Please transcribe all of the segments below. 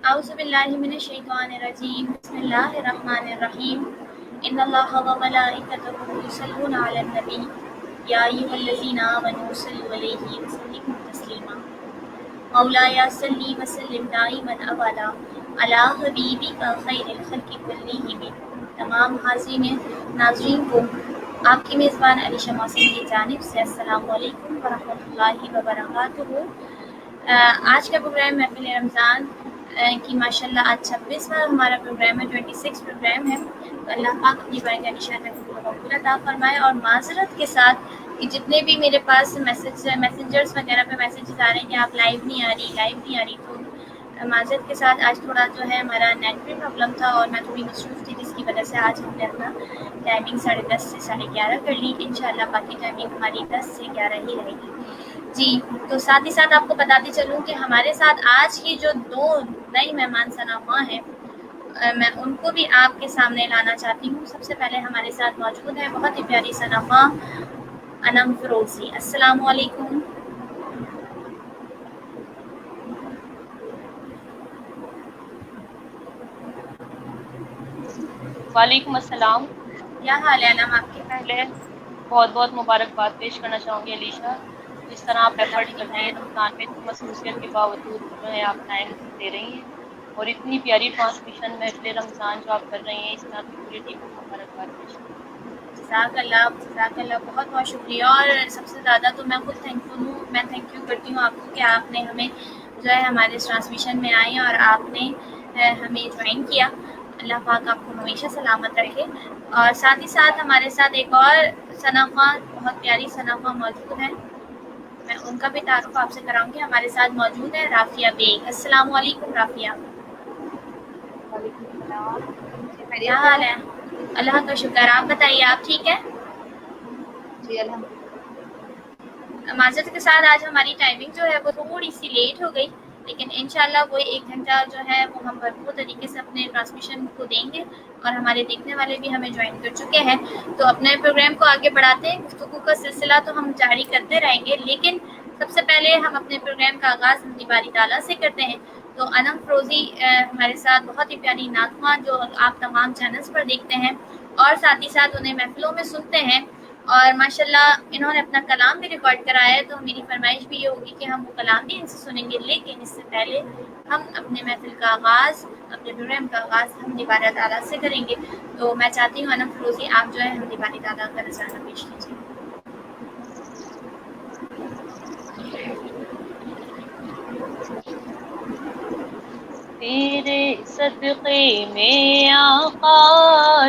أعوذ بالله من الشيطان الرجيم بسم الله الرحمن الرحيم إن الله وملائكته يصلون على النبي يا أيها الذين آمنوا صلوا عليه وسلموا تسليما مولاي صل وسلم دائما أبدا على حبيبك خير الخلق كلهم. تمام حاضرین ناظرین کو آپ کی میزبان علی شماسی کی جانب سے السلام علیکم ورحمۃ اللہ وبرکاتہ۔ آج کا پروگرام محفل رمضان کی ماشاءاللہ آج 26واں ہمارا پروگرام ہے، 26 پروگرام ہے۔ تو اللہ پاک اپنی بارگاہ نشان قبول عطا فرمائے۔ اور معذرت کے ساتھ کہ جتنے بھی میرے پاس میسنجرز وغیرہ پہ میسیجز آ رہے ہیں کہ آپ لائیو نہیں آ رہی، تو معذرت کے ساتھ آج تھوڑا جو ہے ہمارا نیٹ بھی پرابلم تھا اور میں تھوڑی مصروف تھی، جس کی وجہ سے آج ہم نے اپنا ٹائمنگ 10:30 سے 11:30 کر لی۔ انشاءاللہ باقی ٹائمنگ ہماری 10 سے 11 ہی رہے گی جی۔ تو ساتھ ہی ساتھ آپ کو بتاتی چلوں کہ ہمارے ساتھ آج کی جو 2 نئی مہمان شناساں ہیں میں ان کو بھی آپ کے سامنے لانا چاہتی ہوں۔ سب سے پہلے ہمارے ساتھ موجود ہے بہت ہی پیاری شناسا انم فروزی۔ السلام علیکم۔ وعلیکم السلام۔ کیا حال ہے انم آپ کے؟ پہلے بہت بہت مبارکباد پیش کرنا چاہوں گی علیشا، جس طرح آپ ایفرٹ کر رہی ہیں رمضان میں، اتنی مصروفیت کے باوجود جو ہے آپ ٹائم دے رہی ہیں اور اتنی پیاری ٹرانسمیشن محفل رمضان جو آپ کر رہی ہیں، اس میں آپ کی پوری ٹیم کو مبارکباد پیش کروں۔ جزاک اللہ بہت بہت شکریہ۔ اور سب سے زیادہ تو میں خود تھینکفل ہوں، میں تھینک یو کرتی ہوں آپ کو کہ آپ نے ہمیں جو ہے ہمارے اس ٹرانسمیشن میں آئے اور آپ نے ہمیں جوائن کیا۔ اللہ پاک آپ کو ہمیشہ سلامت رکھے۔ اور ساتھ ہی ساتھ ہمارے ساتھ ایک اور شناسا بہت پیاری شناسا موجود ہے، میں ان کا بھی تعارف آپ سے کراؤں گی۔ ہمارے ساتھ موجود ہے رافیہ بیگ۔ السلام علیکم رافیہ۔ وعلیکم السلام۔ کیا حال ہے؟ اللہ کا شکر، آپ بتائیے آپ ٹھیک ہے؟ جی الحمدللہ۔ معذرت کے ساتھ آج ہماری ٹائمنگ جو ہے وہ تھوڑی سی لیٹ ہو گئی، لیکن انشاءاللہ وہ 1 گھنٹہ جو ہے وہ ہم بھرپور طریقے سے اپنے ٹرانسمیشن کو دیں گے اور ہمارے دیکھنے والے بھی ہمیں جوائن کر چکے ہیں۔ تو اپنے پروگرام کو آگے بڑھاتے ہیں، گفتگو کا سلسلہ تو ہم جاری کرتے رہیں گے، لیکن سب سے پہلے ہم اپنے پروگرام کا آغاز اپنی باری تعالیٰ سے کرتے ہیں۔ تو انم فروزی ہمارے ساتھ بہت ہی پیاری نغمہ جو آپ تمام چینلز پر دیکھتے ہیں اور ساتھ ہی ساتھ انہیں محفلوں میں سنتے ہیں، اور ماشاءاللہ انہوں نے اپنا کلام بھی ریکارڈ کرایا ہے، تو میری فرمائش بھی یہ ہوگی کہ ہم وہ کلام بھی ان سے سنیں گے، لیکن اس سے پہلے ہم اپنے محفل کا آغاز، اپنے پروگرام کا آغاز ہم باری تعالیٰ سے کریں گے۔ تو میں چاہتی ہوں انم فروزی آپ جو ہے ہم باری تعالیٰ کا رسالہ پیش کیجیے۔ تیرے صدقے میں آقا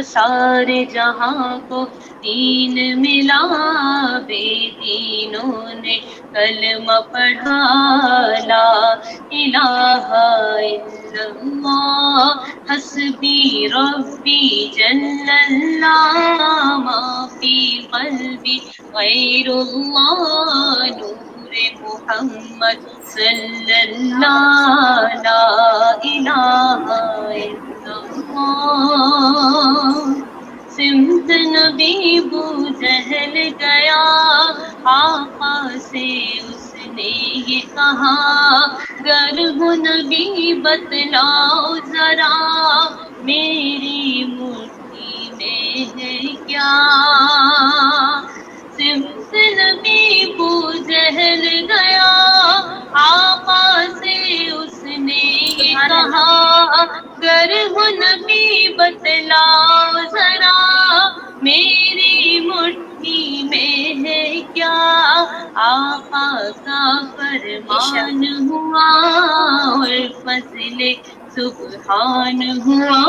سارے جہاں کو دین ملا، بے دینوں نے کلمہ پڑھا، لا الہ الا اللہ حسبی ربی جل اللہ، ما فی قلبی غیر اللہ، نور محمد صلی اللہ، لا الہ الا اللہ۔ سمت نبی بو جہل گیا، آقا سے اس نے یہ کہا، گر ہو نبی بتلاؤ ذرا، میری مٹھی میں ہے کیا۔ سمت نبی بو جہل گیا، آقا سے اس نے یہ کہا، گر ہو نبی بتلاؤ ذرا، میری مٹھی میں ہے کیا۔ آقا کا فرمان ہوا اور فضل سبحان ہوا،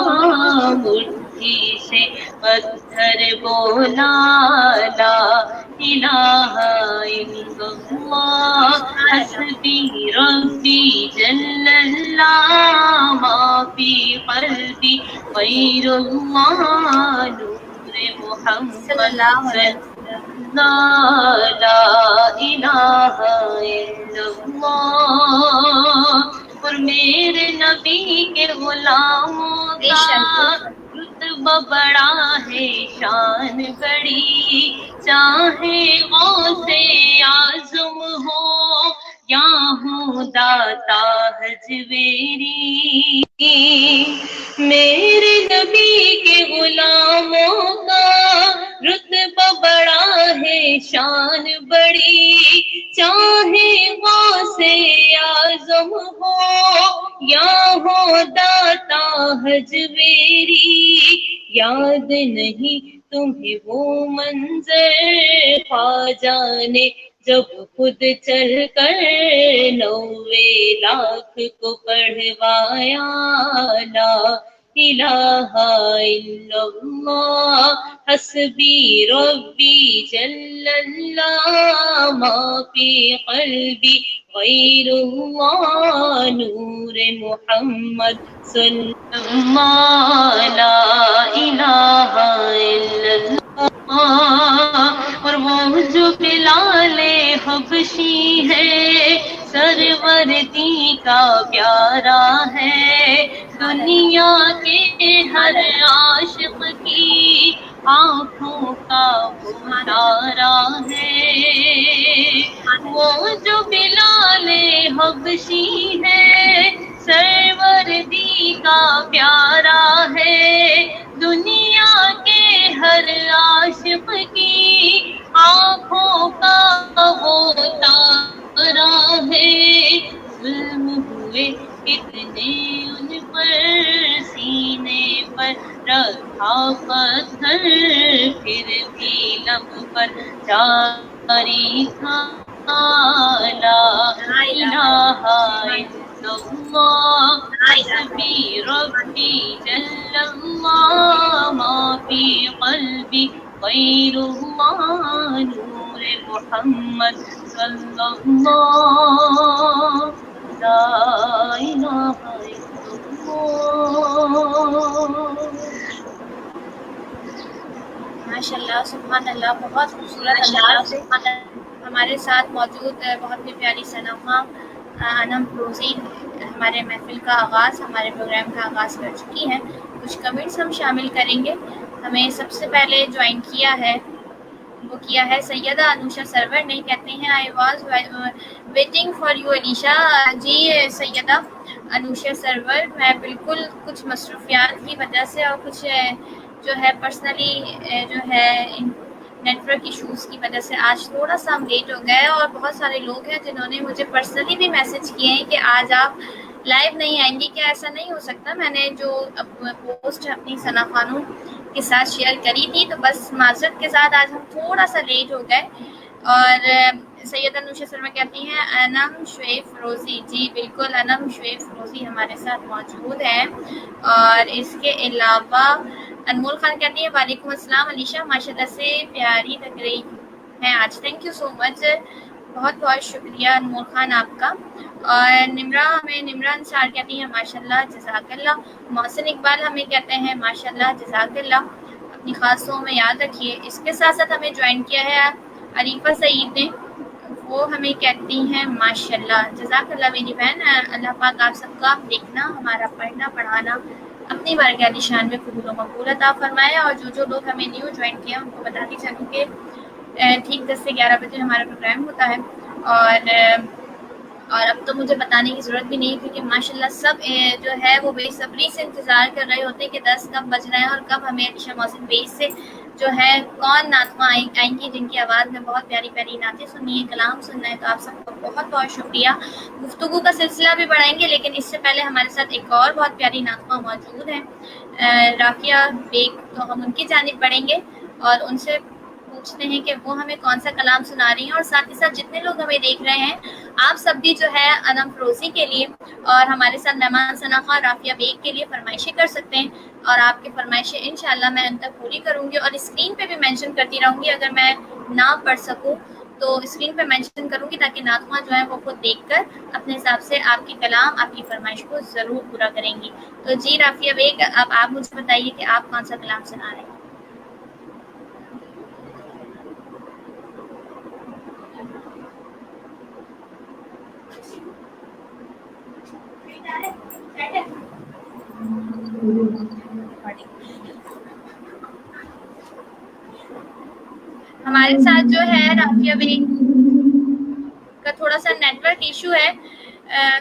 مٹھی سے پتھر بولا، لا الہ الا اللہ حسبی ربی جل اللہ، ما فی قلبی غیر اللہ، نور محمد صلی اللہ، لا الہ الا اللہ۔ اور میرے نبی کے غلاموں کا رتبہ بڑا ہے، شان بڑی، چاہے غوث اعظم ہو یا ہوں داتا حجویری، میرے نبی کے غلاموں کا رتبہ بڑا ہے، شان بڑی، چاہے غوث اعظم ہو یا ہو داتا حجویری، یاد نہیں تمہیں وہ منظر خواجہ نے جب خود چل کر 90 لاکھ کو پڑھوایا، لا الہ الا اللہ حسبی ربی جل اللہ، ما فی قلبی غیر اللہ، نور محمد صلی اللہ، لا الہ الا اللہ۔ اور وہ جو بلال حبشی ہے، سرورتی کا پیارا ہے، دنیا کے ہر عاشق کی آنکھوں کا وہ تارا ہے، وہ جو بلال حبشی ہے، سروردی کا پیارا ہے، دنیا کے ہر عاشق کی آنکھوں کا وہ تارا ہے، ظلم ہوئے کتنے ان پر، سینے پر رکھا پتھر، پھر بھی لب پر جاری تھا، لا الہ الا اللہ حسبی ربی جل اللہ، ما فی قلبی غیر اللہ، نور محمد صلی اللہ، لا الہ الا اللہ۔ ماشاء اللہ، سبحان اللہ، بہت خوبصورت انداز سے ہمارے ساتھ موجود بہت ہی پیاری صنما انم فروزی ہمارے محفل کا آغاز، ہمارے پروگرام کا آغاز کر چکی ہیں۔ کچھ کمنٹس ہم شامل کریں گے۔ ہمیں سب سے پہلے جوائن کیا ہے، وہ کیا ہے سیدہ انوشا سرور نے، کہتے ہیں I was waiting for you Alisha. جی سیدہ انوشا سرور، میں بالکل کچھ مصروفیات کی وجہ سے اور کچھ جو ہے پرسنلی جو ہے نیٹ ورک ایشوز کی وجہ سے آج تھوڑا سا ہم لیٹ ہو گئے، اور بہت سارے لوگ ہیں جنہوں نے مجھے پرسنلی بھی میسج کیے ہیں کہ آج آپ لائیو نہیں آئیں گی، کیا ایسا نہیں ہو سکتا؟ میں نے جو پوسٹ اپنی ثنا خانم کے ساتھ شیئر کری تھی، تو بس معذرت کے ساتھ آج ہم تھوڑا سا لیٹ ہو گئے۔ اور سیدہ انوشا سرما کہتی ہیں انم شعیب فروزی، جی بالکل انم شعیب فروزی ہمارے ساتھ موجود ہیں۔ اور اس کے علاوہ انمول خان کہتی ہے وعلیکم السلام علیشہ، ماشاء اللہ سے پیاری لگ رہی ہیں آج، تھینک یو سو مچ، بہت بہت شکریہ انمول خان آپ کا۔ اور نمرا انصار کہتی ہیں ماشاء اللہ جزاک اللہ۔ محسن اقبال ہمیں کہتے ہیں ماشاء اللہ جزاک اللہ، اپنی خاص دعاؤں میں یاد رکھیے۔ اس کے ساتھ ساتھ ہمیں جوائن کیا ہے عریفہ سعید نے، وہ ہمیں کہتی ہیں ماشاء اللہ جزاک اللہ میری بہن، اللہ پاک آپ سب کا دیکھنا، ہمارا پڑھنا پڑھانا اپنی بارگاہ کی شان میں قبول و مقبول عطا فرمائے۔ اور جو لوگ ہمیں نیو جوائن کیا ان کو بتاتی چلوں کہ ٹھیک 10 سے 11 بجے ہمارا پروگرام ہوتا ہے، اور اب تو مجھے بتانے کی ضرورت بھی نہیں، کیونکہ ماشاءاللہ سب جو ہے وہ بے صبری سے انتظار کر رہے ہوتے ہیں کہ 10 کب بج رہے ہیں اور کب ہمیں علیشہ محسن بیج سے جو ہے کون نعتمہ آئیں گی، جن کی آواز میں بہت پیاری پیاری نعتیں سننی ہے، کلام سننا ہے۔ تو آپ سب کو بہت بہت شکریہ۔ گفتگو کا سلسلہ بھی بڑھائیں گے، لیکن اس سے پہلے ہمارے ساتھ ایک اور بہت پیاری نعتمہ موجود ہیں رافیہ بیگ، تو ہم ان کی جانب بڑھیں گے اور ان سے پوچھتے ہیں کہ وہ ہمیں کون سا کلام سنا رہی ہیں، اور ساتھ ہی ساتھ جتنے لوگ ہمیں دیکھ رہے ہیں آپ سب بھی جو ہے انم فروزی کے لیے اور ہمارے ساتھ مہمان ثنا خان رافیہ بیگ کے لیے فرمائشیں کر سکتے ہیں، اور آپ کی فرمائشیں انشاءاللہ میں ان تک پوری کروں گی، اور اسکرین پہ بھی مینشن کرتی رہوں گی، اگر میں نہ پڑھ سکوں تو اسکرین پہ مینشن کروں گی تاکہ نعتمہ جو ہے وہ خود دیکھ کر اپنے حساب سے آپ کی کلام آپ کی فرمائش کو ضرور پورا کریں گی۔ تو جی رافیہ بیگ، اب آپ مجھے بتائیے کہ آپ کون سا کلام سنا رہے ہیں۔ ہمارے ساتھ جو ہے رافیہ بیگ کا تھوڑا سا نیٹ ورک ورک ایشو ہے،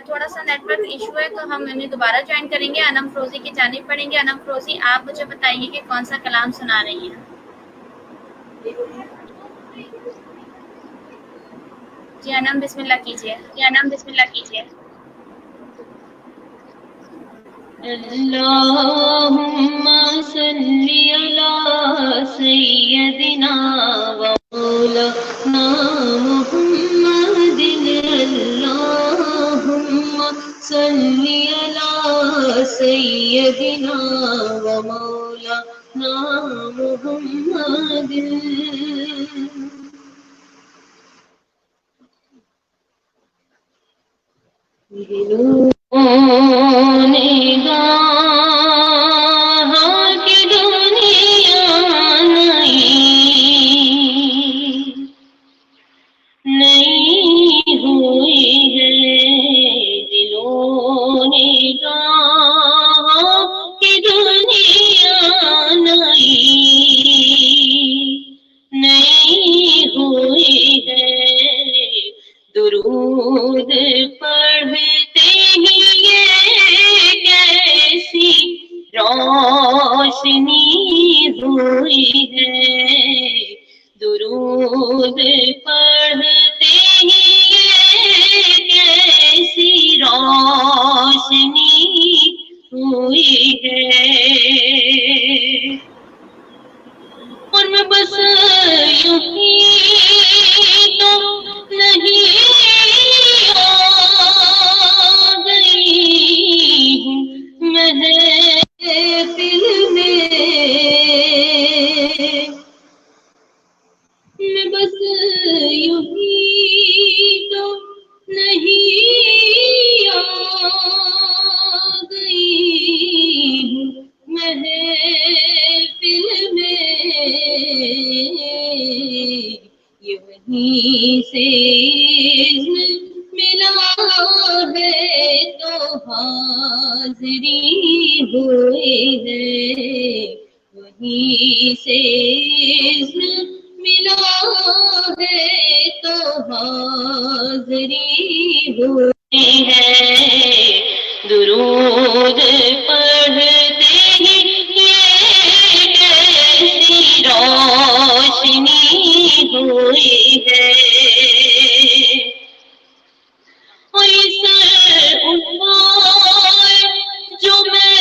تھوڑا سا نیٹ ورک ایشو ہے، تو ہم انہیں دوبارہ جوائن کریں گے. انم فروزی کی جانب پڑھیں گے. انم فروزی آپ مجھے بتائیے کہ کون سا کلام سنا رہی ہیں. جی انم بسم اللہ کیجیے. اللهم صل على سيدنا ومولانا محمد. اللهم صل على سيدنا ومولانا محمد. دلوں نے کہا کہ دنیا نہیں ہوئی ہے. دلوں نے کہا کہ دنیا نہیں ہوئی ہے. درود پڑھتے ہی یہ کیسی روشنی ہوئی ہے. درود پڑھتے ہی یہ کیسی روشنی ہوئی ہے. اور میں بس یوں ہی تو نہیں آ گئی ہوں محفل میں. میں بس یوں ہی تو نہیں آ گئی ہوں محفل میں. یہ وہیں سے ملا ہے تو حاضری ہوئی ہے. وہیں سے ملا ہے تو حاضری ہوئی ہے. درود پڑھتے ہی یہ کیسی روشنی ہوئی ہے. اور یہ سر اٹھائے جو میں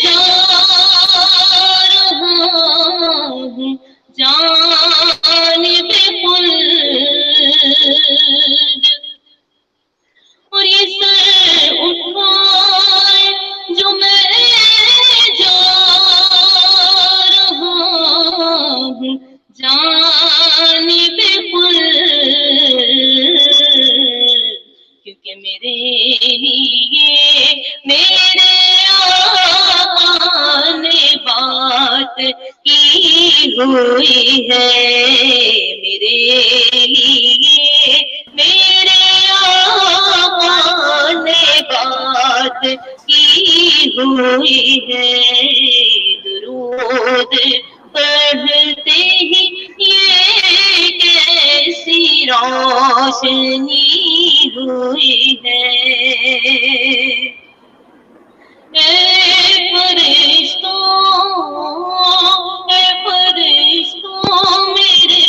جا رہا ہوں جانب خلد. اور یہ سر اٹھائے جو میں جا رہا ہوں جانب خلد. کیونکہ میرے لیے میرے آقا نے بات کی ہوئی ہے. میرے لیے میرے آقا نے بات کی ہوئی ہے. درود پڑھتے ہی یہ کیسی روشنی ہوئی ہے. اے فرشتوں میرے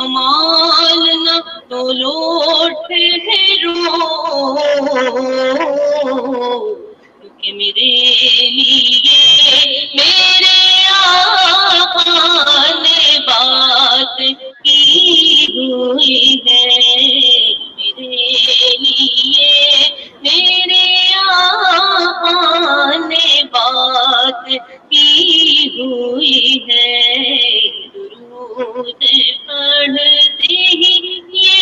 امال نہ تو لوٹ ٹھہرو. کیونکہ میرے لیے میرے آقا نے بات کی ہوئی ہے. میرے لیے میرے آقا نے بات کی ہوئی ہے. درود پڑھتے ہی یہ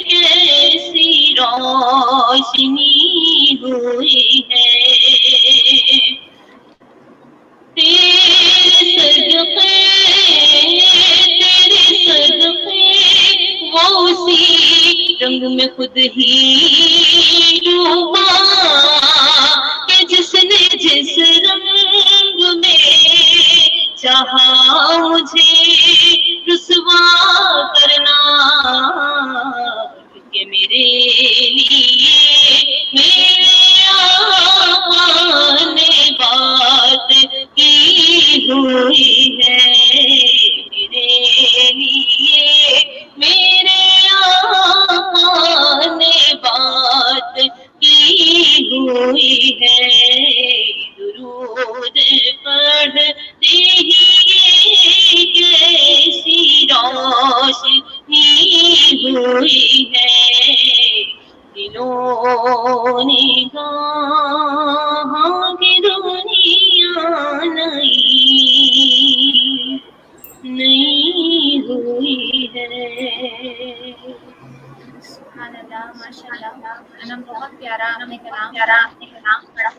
کیسی روشنی ہوئی ہے. تیرے صدقے وہ اسی رنگ میں خود ہی ڈوبا کہ جس نے جس رنگ میں چاہا مجھے رسوا کرنا. کہ ہوئی ہے درود پڑھتے ہی کیسی روشنی ہوئی ہے دلوں نے کہا کہ دنیا نئی ہوئی ہے. سبحان اللہ، ماشاء اللہ. انم بہت پیارا آپ نے کلام پڑھا.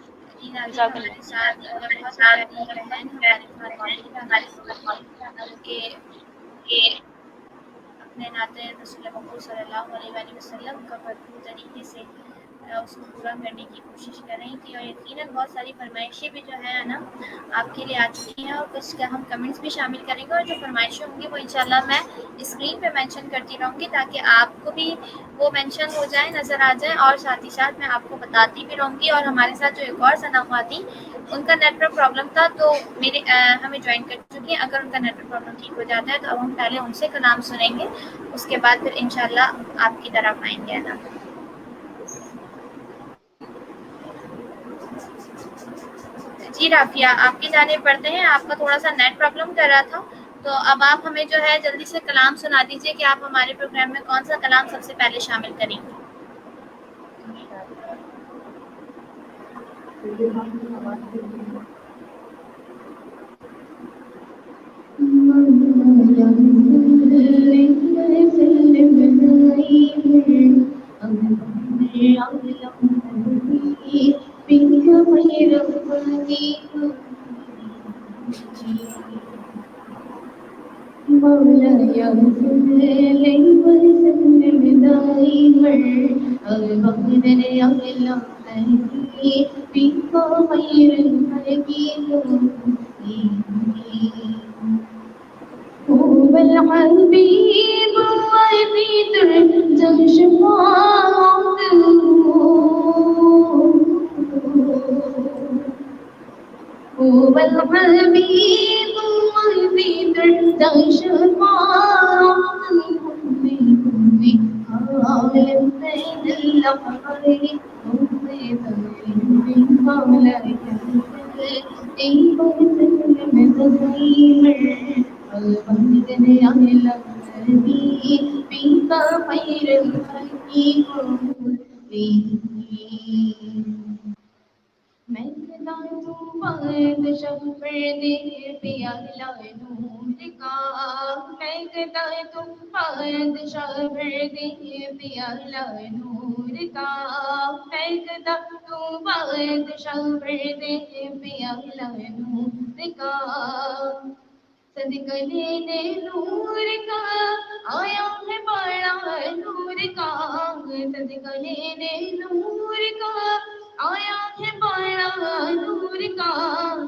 جی ناظرین، جزاک ہمارے اللہ. ساتھ بہت پیاری بہن ہماری موجود ہیں کہ اپنے نعت رسول مقبول صلی اللہ علیہ وآلہ وسلم کا بھرپور طریقے سے اس کو پورا کرنے کی کوشش کر رہی تھی، اور یقیناً بہت ساری فرمائشیں بھی جو ہیں نا آپ کے لیے آ چکی ہیں، اور کچھ کا ہم کمنٹس بھی شامل کریں گے، اور جو فرمائشیں ہوں گی وہ انشاءاللہ میں اسکرین پہ مینشن کرتی رہوں گی تاکہ آپ کو بھی وہ مینشن ہو جائیں، نظر آ جائیں، اور ساتھ ہی ساتھ میں آپ کو بتاتی بھی رہوں گی. اور ہمارے ساتھ جو ایک اور ثناء تھی ان کا نیٹ ورک پرابلم تھا تو ہمیں جوائن کر چکی ہیں. اگر ان کا نیٹ ورک پرابلم ٹھیک ہو جاتا ہے تو اب ہم پہلے ان سے کلام سنیں گے، اس کے بعد پھر انشاءاللہ آپ کی طرف آئیں گے نا. جی رافیہ، آپ کی جانب پڑھتے ہیں. آپ کا تھوڑا سا نیٹ پرابلم کر رہا تھا، تو اب آپ ہمیں جو ہے جلدی سے کلام سنا دیجیے کہ آپ ہمارے پروگرام میں کون سا کلام سب سے پہلے شامل کریں گے. هو الحبيب وفي ترجم شفاعته هو الحبيب وفي ترجم شفاعته عالم بين الأحرار صدقہ لینے نور کا آیا ہے بڑا نور کا صدقہ لینے نور کا آیا ہے بڑا نور کا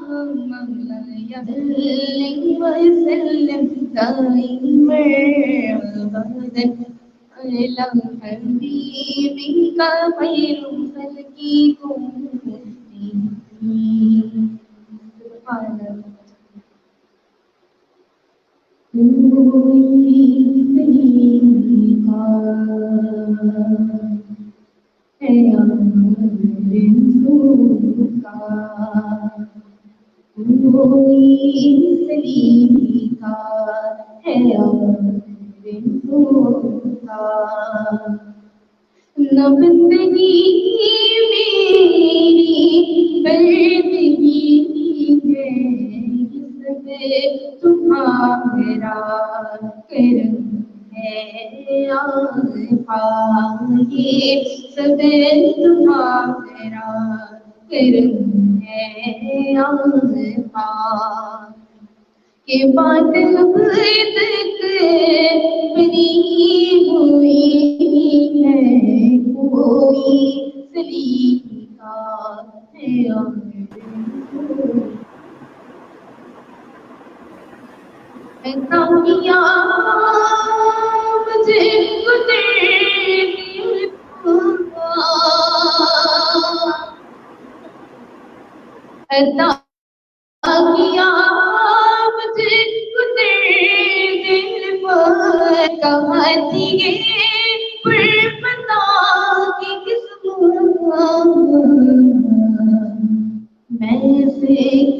مولا یا صلی وسلم دائما ابدا على حبيبك خير خلقكم سبحان الله. نہ بندگی میری بندگی ہے، سب تمہارا کرم ہے آقا، یہ سب تمہارا کرم ہے آقا، کہ بات اب تک بنی ہوئی ہے کوئی سلیقہ ہے ایسا کیا مجھے ایسا کیا مجھے دل پر کہاں دیے پر پتا کی قسمت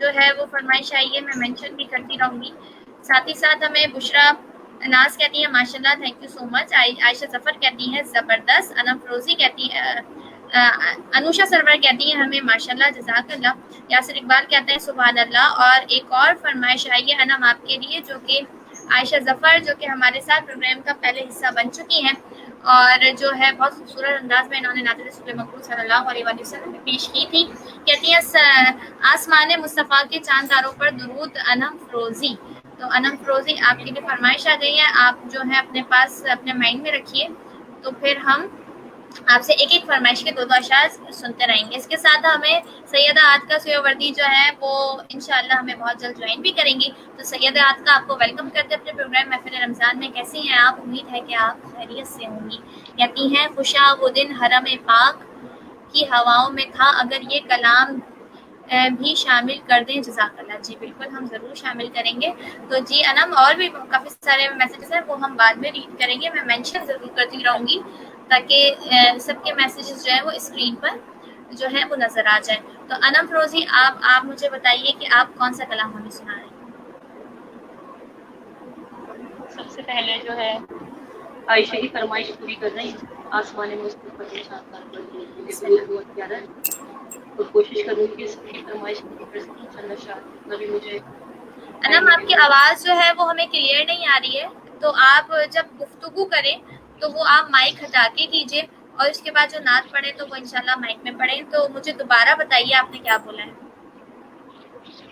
جو ہے وہ فرمائش آئی ہے میں مینشن بھی کرتی رہوں گی. ساتھ ہی ساتھ ہمیں بشرا ناز کہتی ہیں ماشاء اللہ تھینک یو سو مچ. عائشہ ظفر کہتی ہیں زبردست. انم فروزی کہتی ہے انوشا سرور کہتی ہیں ہمیں ماشاء اللہ جزاک اللہ. یاسر اقبال کہتے ہیں سبحان اللہ. اور ایک اور فرمائش آئی ہے انم آپ کے لیے جو کہ عائشہ ظفر جو کہ ہمارے ساتھ پروگرام کا پہلے حصہ بن چکی ہیں اور جو ہے بہت خوبصورت انداز میں انہوں نے نعت رسول مقبول صلی اللہ علیہ وآلہ وسلم میں پیش کی تھی. کہتی ہیں آسمان مصطفیٰ کے چاند تاروں پر درود انم فروزی. تو انم فروزی آپ کے لیے فرمائش آ گئی ہے, آپ جو ہے اپنے پاس اپنے مائنڈ میں رکھیے, تو پھر ہم آپ سے ایک ایک فرمائش کے 2 اشعار سنتے رہیں گے. اس کے ساتھ ہمیں سیدہ عاتقہ سہروردی جو ہے وہ انشاءاللہ ہمیں بہت جلد جوائن بھی کریں گی. تو سیدہ عاتقہ آپ کو ویلکم کرتے ہیں اپنے پروگرام محفل رمضان میں. کیسی ہیں آپ؟ امید ہے کہ آپ خیریت سے ہوں گی. کہتی ہیں خوشا وہ دن حرم پاک کی ہواؤں میں تھا, اگر یہ کلام بھی شامل کر دیں جزاک اللہ. جی بالکل ہم ضرور شامل کریں گے. تو جی انم اور بھی کافی سارے میسیجز ہیں وہ ہم بعد میں ریڈ کریں گے, میں مینشن ضرور کرتی رہوں گی تاکہ سب کے میسیجز جو ہیں وہ اسکرین پر جو ہے وہ نظر آ جائیں. تو انم فروزی آپ مجھے بتائیے کہ آپ کون سا کلام ہمیں سنا رہے ہیں. سب سے پہلے جو ہے عائشہ کی فرمائش پوری کر رہی ہوں. آسمان مصطفیٰ کے چاند تاروں پر درود بہت پیارا ہے اور کوشش کروں گی اس کی فرمائش پوری کر سکوں. چند اشعار جتنا بھی مجھے انم آپ کی آواز جو ہے وہ ہمیں کلیئر نہیں آ رہی ہے, تو آپ جب گفتگو کریں تو وہ آپ مائک ہٹا کے کیجیے اور اس کے بعد جو نعت پڑھیں تو وہ انشاءاللہ مائک میں پڑھیں. تو مجھے دوبارہ بتائیے آپ نے کیا بولا ہے.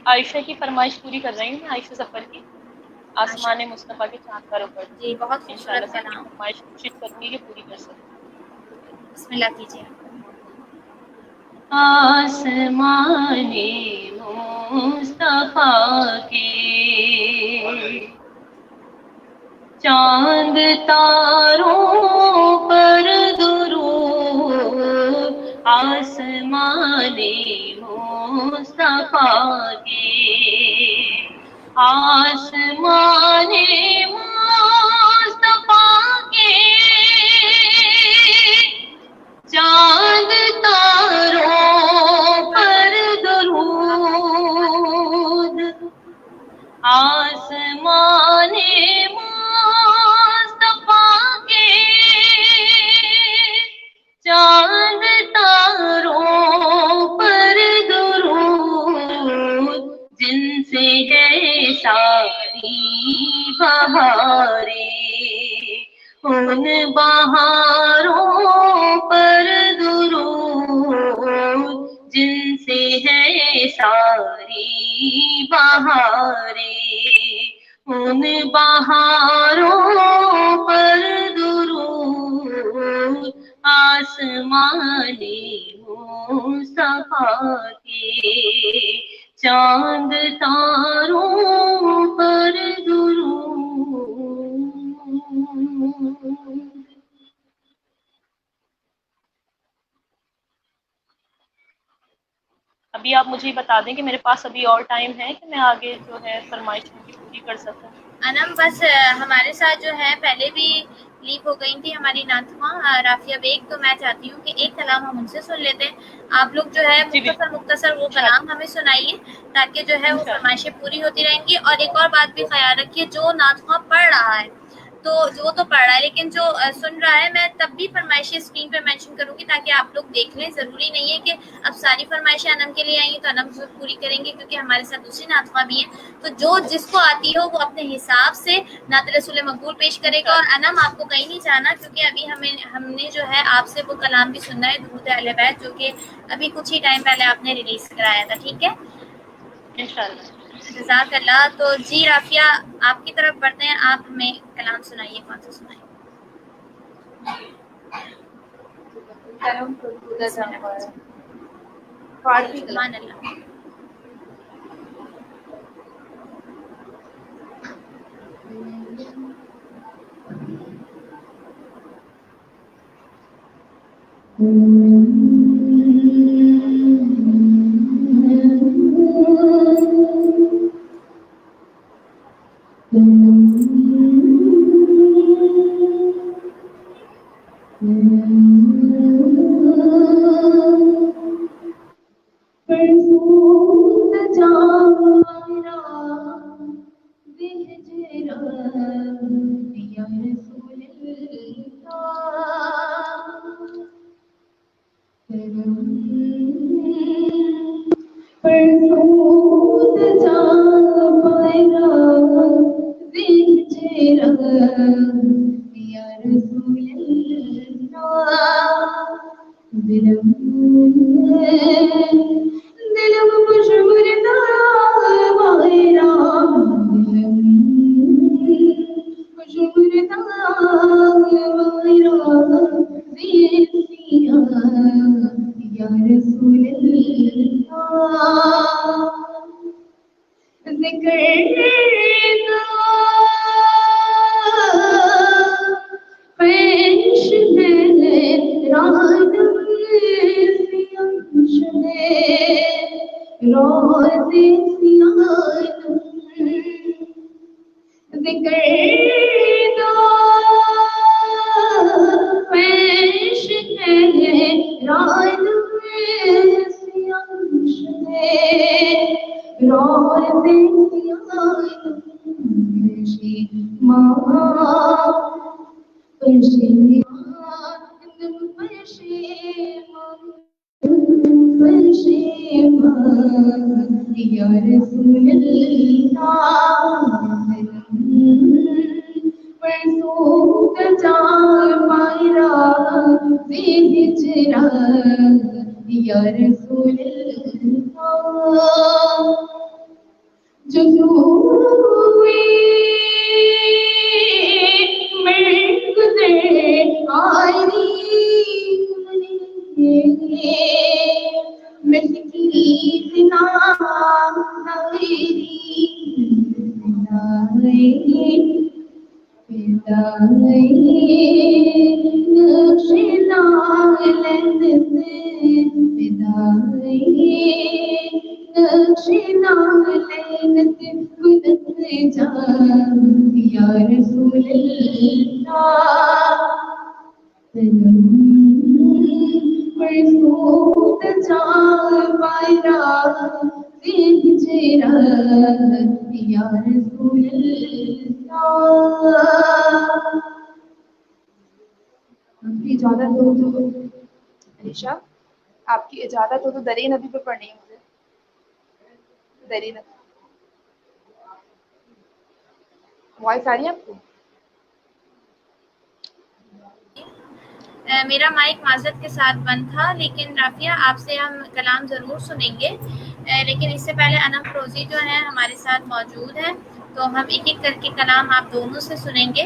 عائشہ کی فرمائش پوری کر رہی ہوں, عائشہ ظفر کی آسمان مصطفیٰ کے چاند تاروں پر. جی بہت انشاءاللہ خوبصورت سب کی کلام, فرمائش کوشش کروں گی کہ پوری کر سکوں. بسم اللہ کیجیے. آسمان مصطفیٰ کے چاند تاروں پر درود. آسمان مصطفیٰ کے آسمان مصطفیٰ کے چاند تاروں پر درود. آسمان مصطفیٰ کے چاند تاروں پر درود, جن سے ہے ساری بہاریں ان بہاروں پر درود, جن سے ہے ساری بہاریں ان بہاروں پر درود. آسمان مصطفیٰ کے چاند تاروں پر درود. ابھی آپ مجھے بتا دیں کہ میرے پاس ابھی اور ٹائم ہے کہ میں آگے جو ہے فرمائش کی پوری کر سکوں. انم بس ہمارے ساتھ جو ہے پہلے بھی لیک ہو گئی تھی ہماری ناتواں رافیہ بیگ, تو میں چاہتی ہوں کہ ایک کلام ہم ان سے سن لیتے ہیں. آپ لوگ جو ہے مختصر وہ کلام ہمیں سنائیے تاکہ جو ہے وہ فرمائشیں پوری ہوتی رہیں گی. اور ایک اور بات بھی خیال رکھیے, جو ناتواں پڑھ رہا ہے تو وہ تو پڑھ رہا ہے لیکن جو سن رہا ہے میں تب بھی فرمائشیں اسکرین پہ مینشن کروں گی تاکہ آپ لوگ دیکھ لیں. ضروری نہیں ہے کہ اب ساری فرمائشیں انم کے لیے آئیں گی تو انم ضرور پوری کریں گے کیونکہ ہمارے ساتھ دوسری ناتواں بھی ہیں. تو جو جس کو آتی ہو وہ اپنے حساب سے نعت رسول مقبول پیش کرے گا. اور انم آپ کو کہیں نہیں جانا کیونکہ ابھی ہم نے جو ہے آپ سے وہ کلام بھی سننا ہے درود اہل بیت جو کہ ابھی کچھ ہی ٹائم پہلے آپ نے ریلیز کرایا تھا. ٹھیک ہے انشاءاللہ. جزاک اللہ. تو جی رافیہ آپ کی طرف بڑھتے ہیں, آپ ہمیں کلام سنائیے. کون سا سنائیے؟ کلام خدا جانتا ہے. فارسی کلام. سبحان اللہ. فرسود جانا بہجرا یا رسول فرسود جا پائرا بہجرا یا رسول دلم دلم مشورنا وغیرہ دلم مشورنا وغیرہ زیدیا یا رسول اللہ ذکر پیش ہے رادم سیاش ہے روز سیادم ذکر پیش ہے رادم سیاش ہے روز سیادم یا رسول اللہ فرسود جا پائرا بہجرا یا رسول اللہ جو ہوئی میں گزرے آئی مسکین نقش نالند نقش نالند بدت جا یا رسول اللہ فرسود جا پائرا بہجرا یا رسول اللہ آپ کی اجازت ہو تو علیشہ آپ کی اجازت ہو تو درِ نبی پہ پڑھنی ہے مجھے درِ نبی وائس آ رہی ہے آپ کو میرا مائک معذرت کے ساتھ بند تھا، لیکن رافیہ آپ سے ہم کلام ضرور سنیں گے، لیکن اس سے پہلے انم فروزی جو ہیں ہمارے ساتھ موجود ہیں، تو ہم ایک ایک کر کے کلام آپ دونوں سے سنیں گے.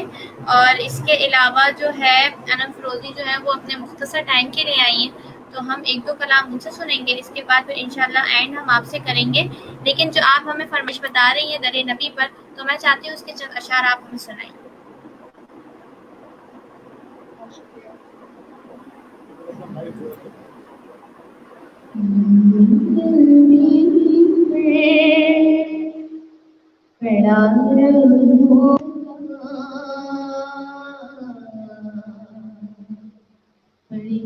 اور اس کے علاوہ جو ہے انم فروزی جو ہے وہ اپنے مختصر ٹائم کے لیے آئی ہیں، تو ہم ایک دو کلام ان سے سنیں گے، اس کے بعد پھر انشاءاللہ اینڈ ہم آپ سے کریں گے. لیکن جو آپ ہمیں فرمائش بتا رہی ہیں درِ نبی پر، تو میں چاہتی ہوں اس کے چند اشعار آپ ہمیں سنائیں. پڑا رہو پڑی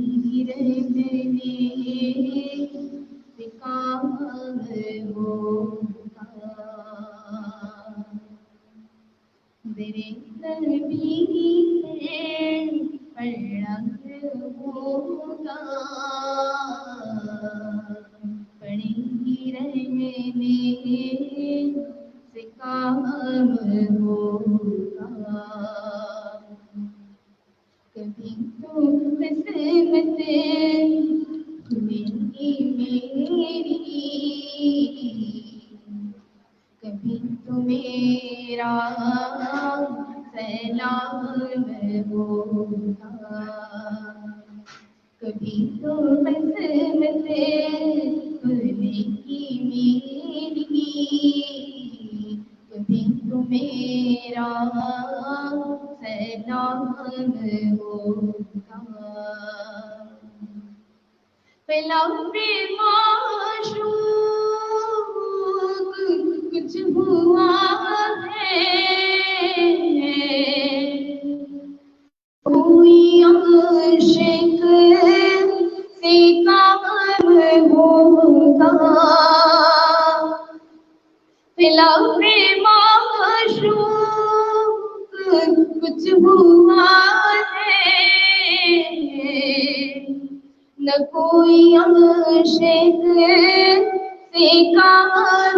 رہنے سے کام ہوگا درِ نبی پڑا ہوگا پڑی رہنے سے کام ہوگا کبھی تو قسمت ہوئی میری کبھی تو میرا سلام ہوگا کبھی تو قسمت کھلے گی میری کبھی تو میرا سلام ہوگا پلب معشوق کچھ ہوا ہے کوئی عاشق سے کام ہوگا خلاف معشوق کچھ ہوا ہے، نہ کوئی عاشق سے کام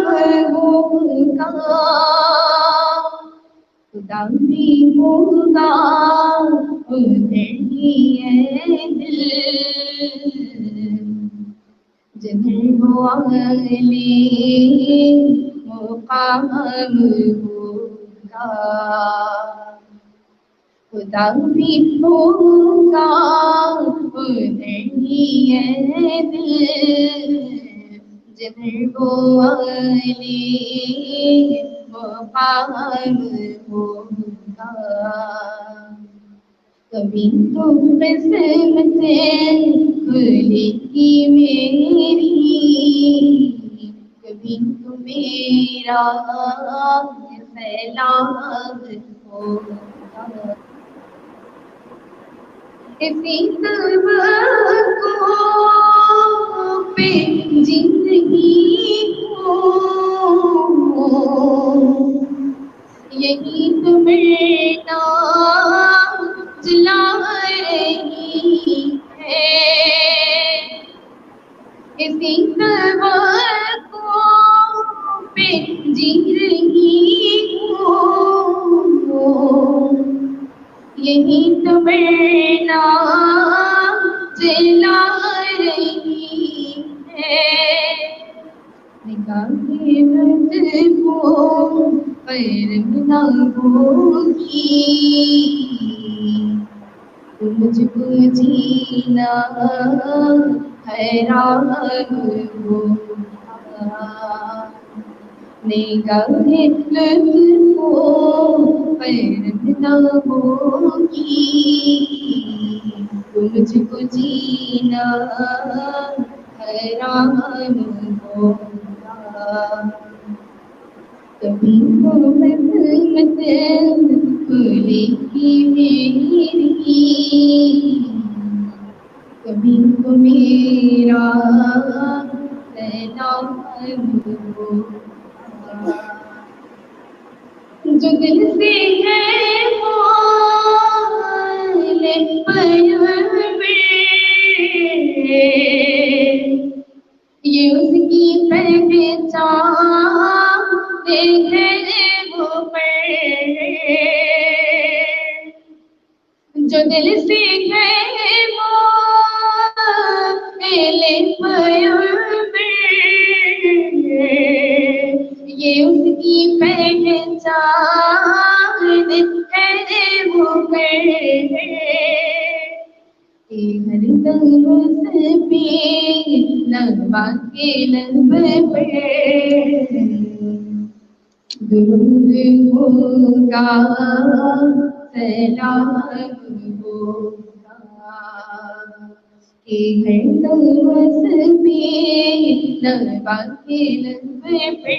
ہوگا، خدا بھی ہوگا ادھر ہی ہے دل، جدھر وہ اگلی مقام ہوگا، خدا بھی ہوگا ادھر ہی ہے دل، جدھر وہ اگلی مقام ہوگا، کبھی تو قسمتیں کھلے گی میری، کبھی تو میرا سیلاب ہوگا، اسی سبق پہ زندگی کو یہی تو میرا جلا رہی ہے، اسی سبق پہ جی رہی ہوں، یہی تو میرا جلا رہی ہے، نگاہ بدبو پر بنا ہوگی، مجھ کو جینا حیران ہوگا، نگاہ بدبو پر بنا ہوگی، مجھ کو جینا حیران ہوگا، کبھی تو قسمت کھلے گی میری، کبھی تو میرا سیلاب ہوگا، جو دل سے ہے مال پیغمبر، یہ اس کی پہچان ہے وہ پر، جو دل سے ہے مال پیغمبر، یہ اس کی پہچان ہے وہ پر، کہ ہر دم اس پہ لبا کے لب پہ درود ہوگا، سلام ہوگا، کہ ہر دم اس پہ لبا کے لب پہ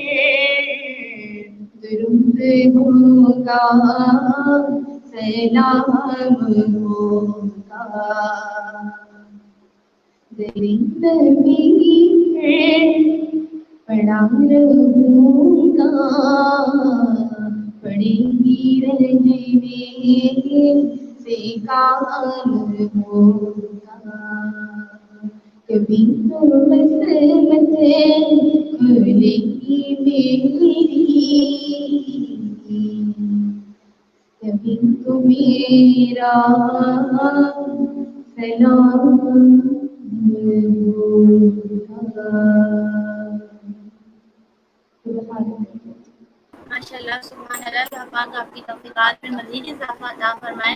درود ہوگا، سلام ہوگا، درود بھی ہے پڑھا رہوں گا، پڑھی ہی رہنے سے کام ہوگا، کبھی تو قسمت کھلے گی میری، کبھی تو میرا سلام ہوگا۔ ماشاء اللہ سبحان اللہ، اللہ پاک آپ کی توفیقات میں مزید اضافہ عطا فرمائے۔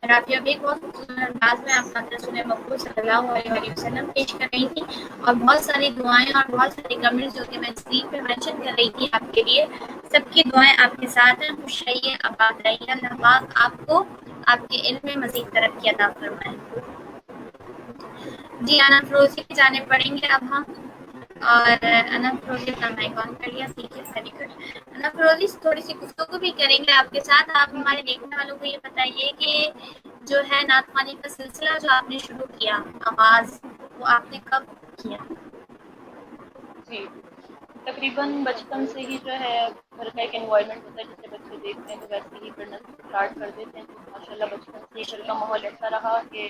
رافعہ بھی بہت خوبصورت انداز میں آپ کا رسول مقبول صلی اللہ علیہ وسلم پیش کر رہی تھی، اور بہت ساری دعائیں اور بہت ساری کمنٹس جو کہ میں اسکرین پہ مینشن کر رہی تھی آپ کے لیے، سب کی دعائیں آپ کے ساتھ ہیں۔ خوش رہیے، آباد رہیے، اللہ پاک آپ کو آپ کے علم میں مزید ترقی عطا فرمائے۔ جی انا فروزی کی جانب پڑھیں گے اب ہم، اور انا فروزی کا مائک آن کر لیا، ٹھیک ہے، ویری گڈ۔ انا فروزی تھوڑی سی گفتگو بھی کریں گے آپ کے ساتھ۔ آپ ہمارے دیکھنے والوں کو یہ بتائیے کہ جو ہے نعت خوانی کا سلسلہ جو آپ نے شروع کیا آغاز، وہ آپ نے کب کیا؟ جی، تقریباً بچپن سے ہی جو ہے گھر کا ایک انوائرمنٹ ہوتا ہے، جیسے بچے دیکھتے ہیں تو ویسے ہی پڑھنا اسٹارٹ کر دیتے ہیں. تو ماشاء اللہ بچپن سے ہی گھر کا ماحول ایسا رہا کہ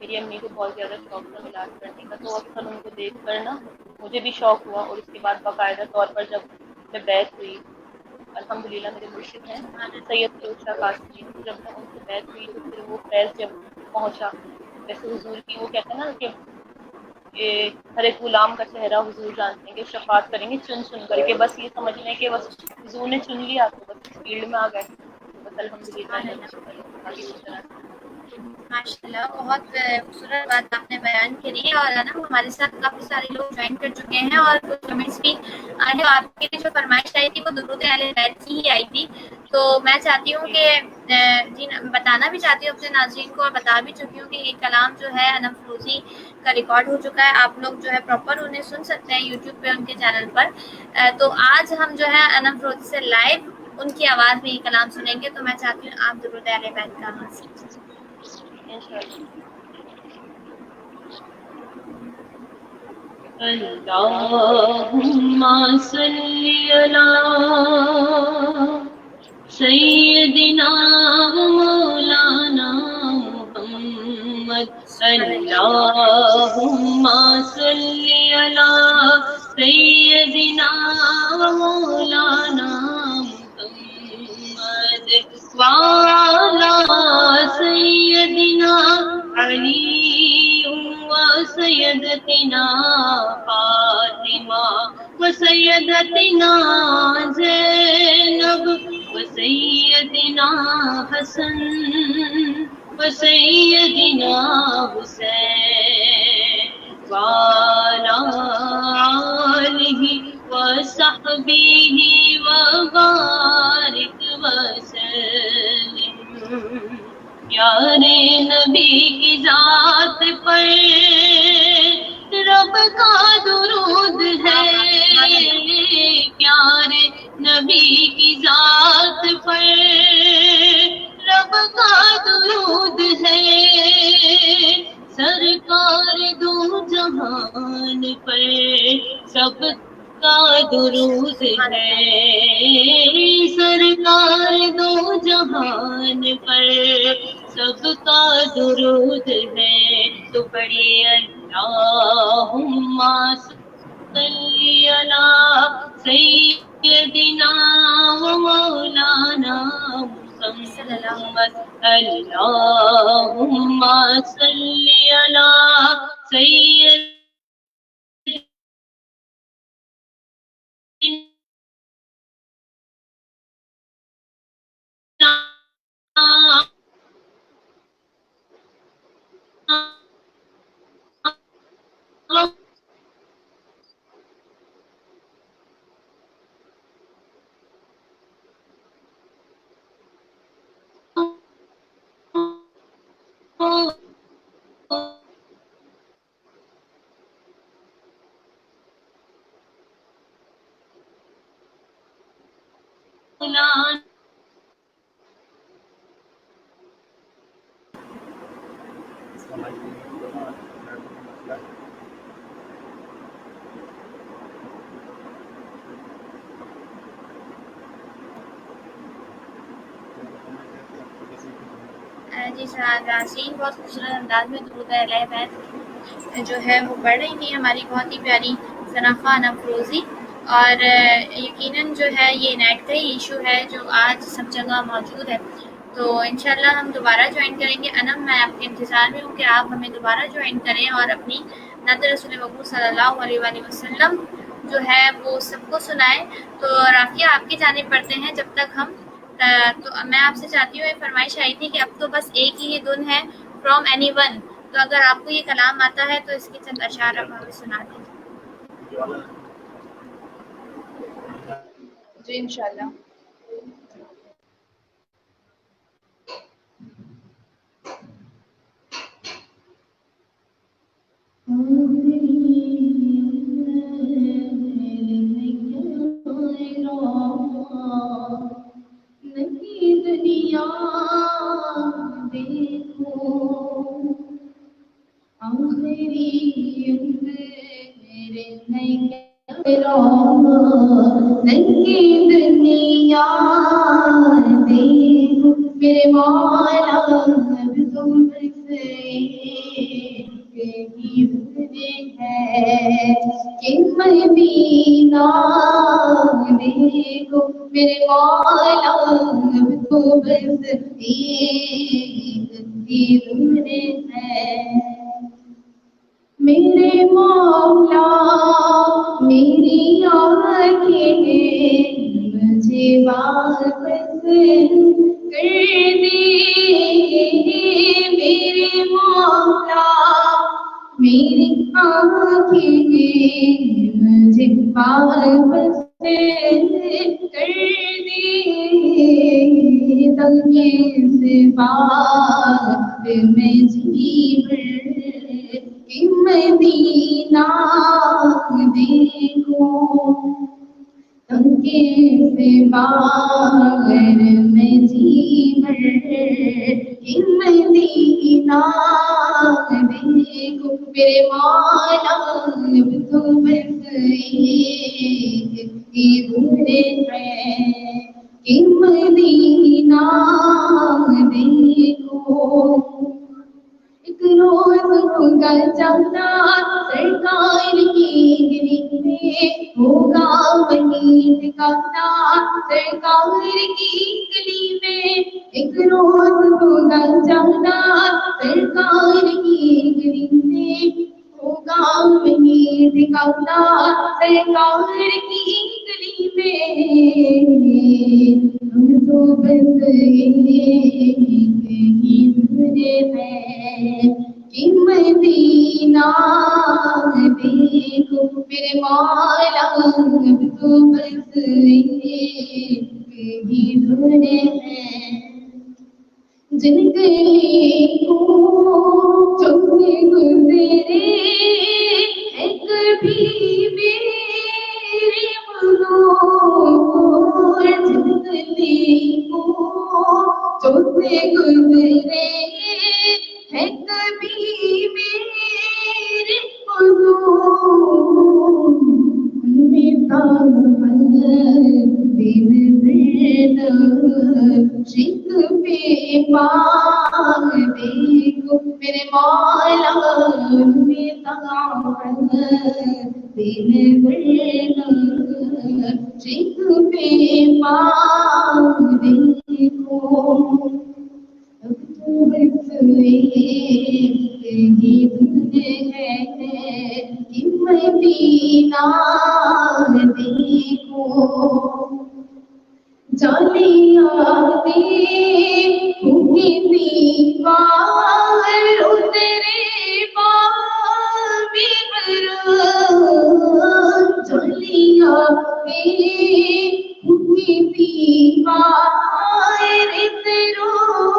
میری امی کو بہت زیادہ شوق تھا ملاد کرنے کا، تو اکثر ان کو دیکھ کر نا مجھے بھی شوق ہوا. اور اس کے بعد باقاعدہ طور پر جب میں بیعت ہوئی، الحمدللہ میرے مرشد ہیں سید فیروز شاہ قاسمی، تو جب میں ان سے بیعت ہوئی تو پھر وہ فیض جب پہنچا، جیسے حضور کی وہ کہتے ہیں نا کہ ہر ایک غلام کا چہرہ حضور جانتے ہیں کہ شفاعت کریں گے چن چن کر کے، بس یہ سمجھ لیں کہ بس حضور نے چن لیا تو بس اس فیلڈ میں آ گئے. بس الحمدللہ سبحان اللہ اللہ. کا شکر ہے آگے کی طرح. ماشاء اللہ بہت خوبصورت بات آپ نے بیان کری. اور نا ہمارے ساتھ کافی سارے لوگ جوائن کر چکے ہیں اور کچھ کمنٹس بھی آئے ہیں. آپ کے لیے جو فرمائش آئی تھی وہ درود اہل بیت کی ہی آئی تھی. تو میں چاہتی ہوں کہ جی بتانا بھی چاہتی ہوں اپنے ناظرین کو، اور بتا بھی چکی ہوں کہ یہ کلام جو ہے انم فروزی کا ریکارڈ ہو چکا ہے. آپ لوگ جو ہے پراپر انہیں سن سکتے ہیں یوٹیوب پہ ان کے چینل پر. تو آج ہم جو ہے انم فروزی سے لائیو ان کی آواز میں یہ کلام سنیں گے. تو میں چاہتی ہوں آپ درود اہل بیت کا آغاز کیجیے. انشاءاللہ. اللہم صلی علی سیدنا و مولانا محمد. اللہم صلی علی سیدنا و مولانا محمد وعلی سیدنا علی وسیدتنا فاطمہ وسیدتنا زینب وسیدنا حسن وسیدنا حسین وعلی آلہ وصحبہ وبارک وسلم. پیارے نبی کی ذات پر رب کا درود ہے. پیارے نبی کی ذات پر رب کا درود ہے. سرکار دو جہان پر سب کا درود ہے. سرکار دو جہان پر سب کا درود ہے. تو پڑھیے اللہم صلی علی سیدنا و مولانا صلی اللہ محمد. اللہم صلی علی سیدنا جی ناظرین بہت خوبصورت انداز میں درود اہل بیت جو ہے وہ پڑھ رہی تھی ہماری بہت ہی پیاری ثنا انم فروزی. اور یقیناً جو ہے یہ نیٹ کا ہی ایشو ہے جو آج سب جگہ موجود ہے. تو انشاءاللہ ہم دوبارہ جوائن کریں گے. انم میں آپ کے انتظار میں ہوں کہ آپ ہمیں دوبارہ جوائن کریں اور اپنی نعت رسول مقبول صلی اللہ علیہ وآلہ وسلم جو ہے وہ سب کو سنائیں. تو رافیہ آپ کی جانب پڑھتے ہیں جب تک ہم. تو میں آپ سے چاہتی ہوں، یہ فرمائش آئی تھی کہ اب تو بس ایک ہی دن ہے فرام اینی ون. تو اگر آپ کو یہ کلام آتا ہے تو اس کی چند اشعار آپ ہمیں سنا دیجیے. جی انشاءاللہ. نہیں دنیا دیکھو آخری میرے نہیں ننگی دنیا دیکھو میرے مولا اب تو بس یہی دھنے ہے کہ مدینہ دیکھو میرے مولا اب تو بس یہی دھنے ہے میرے مولا میری آنکھیں مجھے واپس کر دے میرے مولا میری آنکھیں مجھے واپس کر دے تنگی سے بات میں جی کہ مدینہ دیکھو تنگی سے باغر میں جی کہ مدینہ دیکھو میرے مولا اب تو بس ایک دھنے ہے کہ مدینہ دیکھو ایک روز ہوگا جانا سرکار کی گلی میں ہوگا وہیں ٹھکانا سرکار کی گلی میں ایک روز ہوگا جانا سرکار کی گلی میں ہوگا وہیں ٹھکانا سرکار کی گلی میں ہم تو بس یہی دھنے ہیں کہ مدینہ دیکھو میرے مولا اب تو بس یہی دھنے ہیں جن گلی کو چونے گزرے ہے کبھی میرے بزرگ جن گلی کو چونے گزرے ہے کبھی میرے بزرگ ان میں دن شک پہ پاک دیکھو میرے مولا میں دن شک پہ پاک دیکھو اب تو بس یہی دھنے ہے کہ مدینہ دیکھو جالیاں ہوگی دیوار اترے بابی بران جالیاں ہوگی دیوار اترو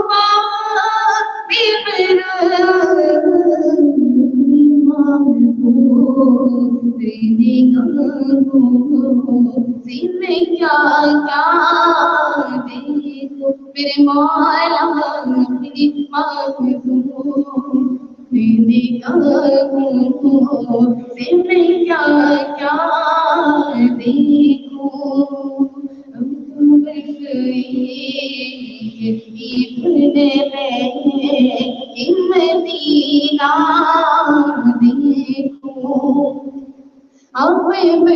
بابی بران دینے میں کیا کیا دیکھو میرے مولا اپنی دینے میں کیا کیا دیکھو ہم تم بس یہی دھنے ہیں کہ مدینہ دیکھو اب بد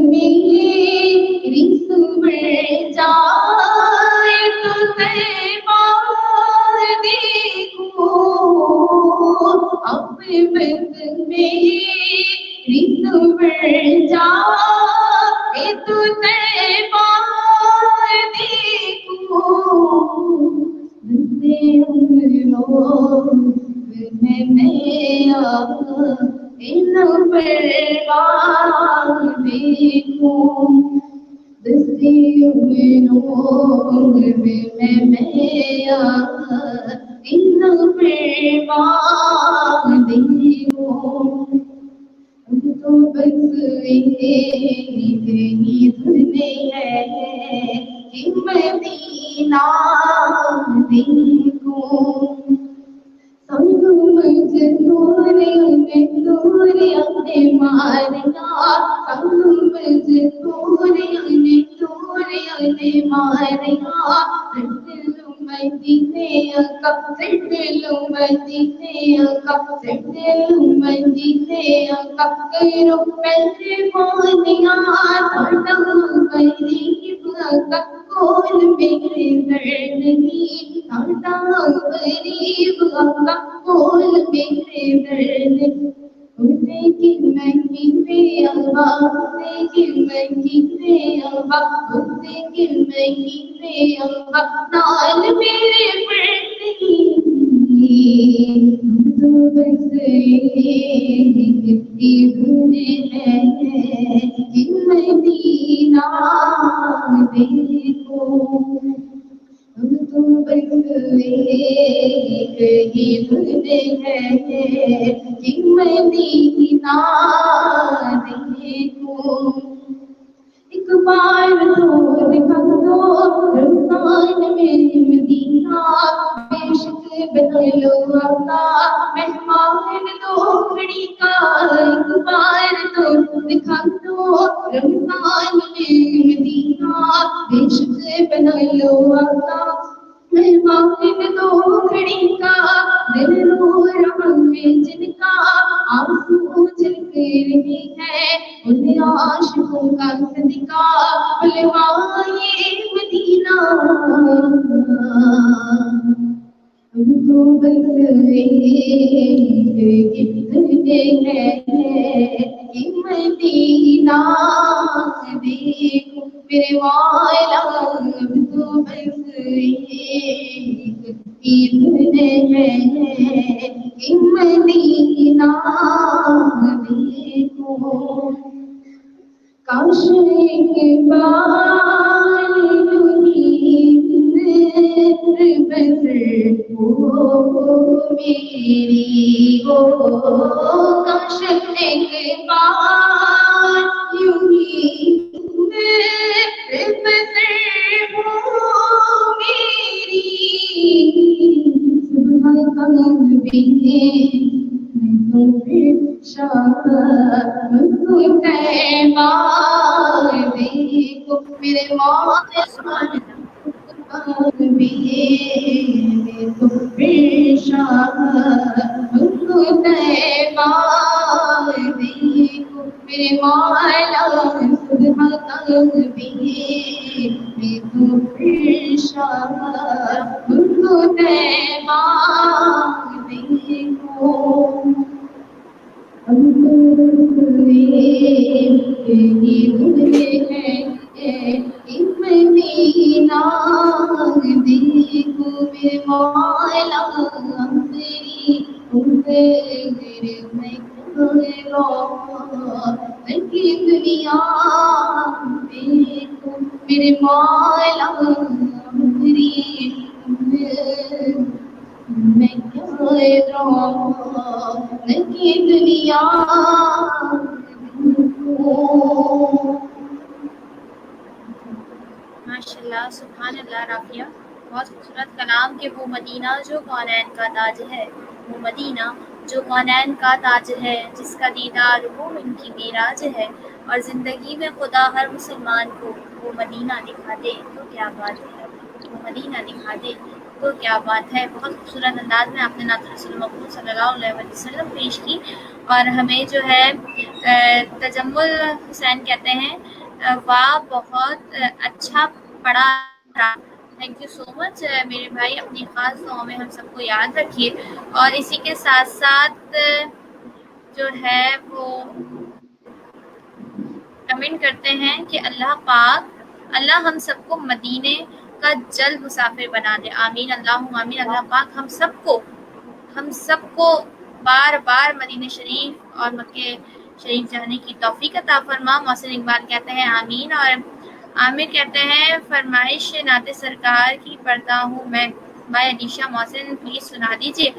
میری صبح جائے تو طیبہ دیکھو اب بد میری صبح جائے تو طیبہ دیکھو ان پرواز دیکھو دستی نور میں ان پرواز دیکھو اب تو بس یہی دھنے ہے کہ مدینہ دیکھو سب مجدور نے دور اپنے ماریا سب مجدور نے دور اپنے ماریا مدینے کا سٹلو مدینے کا سٹلو مدینے کا کرو پہلے بونیا تھوڑا غریب کا کون میرے در نہیں تھوڑا غریب کا کون میرے در نہیں اسے کی مہنگی پہ ابا اسے کی مہنگی پہ ابا اسے کی مہنگی پہ ابا نال میرے پڑتی تو بس ایک بھولے ہیں کہ مدینہ دیکھو تو بس ایک ہی بھولے ہیں کہ مدینہ دیکھو ایک بار تو دکھا دو رمضان میں مدینہ عشق بدل لو اپنا مہمان دو کھڑی کا ایک بار تو دکھا دو رمضان میں مدینہ عشق بدل لو اپنا مہمان دو کھڑی کا دل رو رہا ہے جن کا آنسو چھلک رہی ہے ان عاشقوں کا صدقہ بلوائے مدینہ ہم تو بس ایک بھولے ہیں کہ مدینہ دیکھو میرے والا ہم تو بس ایک ہی بھولے ہیں کہ مدینہ دیکھو کاش ایک بار بسر ہو میری ہو کاش ایک بار یوں ہی بسر ہو میری صبح کم بھی دیکھو میرے سبحان اللہ. میرے مولا صبح تک بھی تو دیکھو ہم مدینہ دیکھو میرے مولا تیری میں لگی دنیا دیکھو میرے مولا تیری میں کیا لگی دنیا ماشاء اللہ سبحان اللہ رافیہ، بہت خوبصورت کلام کہ وہ مدینہ جو کونین کا تاج ہے، وہ مدینہ جو کونین کا تاج ہے، جس کا دیدار وہ ان کی میراج ہے، اور زندگی میں خدا ہر مسلمان کو وہ مدینہ دکھا دے تو کیا بات ہے، وہ مدینہ دکھا دے تو کیا بات ہے۔ بہت خوبصورت انداز میں آپ نے نعت رسول مقبول صلی اللہ علیہ وسلم پیش کی، اور ہمیں جو ہے تجمل حسین کہتے ہیں واہ بہت اچھا پڑھا، تھینک یو سو مچ میرے بھائی، اپنی خاص دعاؤں میں ہم سب کو یاد رکھیے، اور اسی کے ساتھ ساتھ جو ہے وہ کمنٹ کرتے ہیں کہ اللہ پاک، اللہ ہم سب کو مدینے کا جلد مسافر بنا دے، آمین اللہم آمین۔ اللہ پاک ہم سب کو بار بار مدینہ شریف اور مکہ شریف جانے کی توفیق عطا فرما۔ محسن اقبال کہتے ہیں آمین، اور عامر کہتے ہیں فرمائش نعت سرکار کی پڑھتا ہوں میں، بھائی علیشہ محسن پلیز سنا دیجیے۔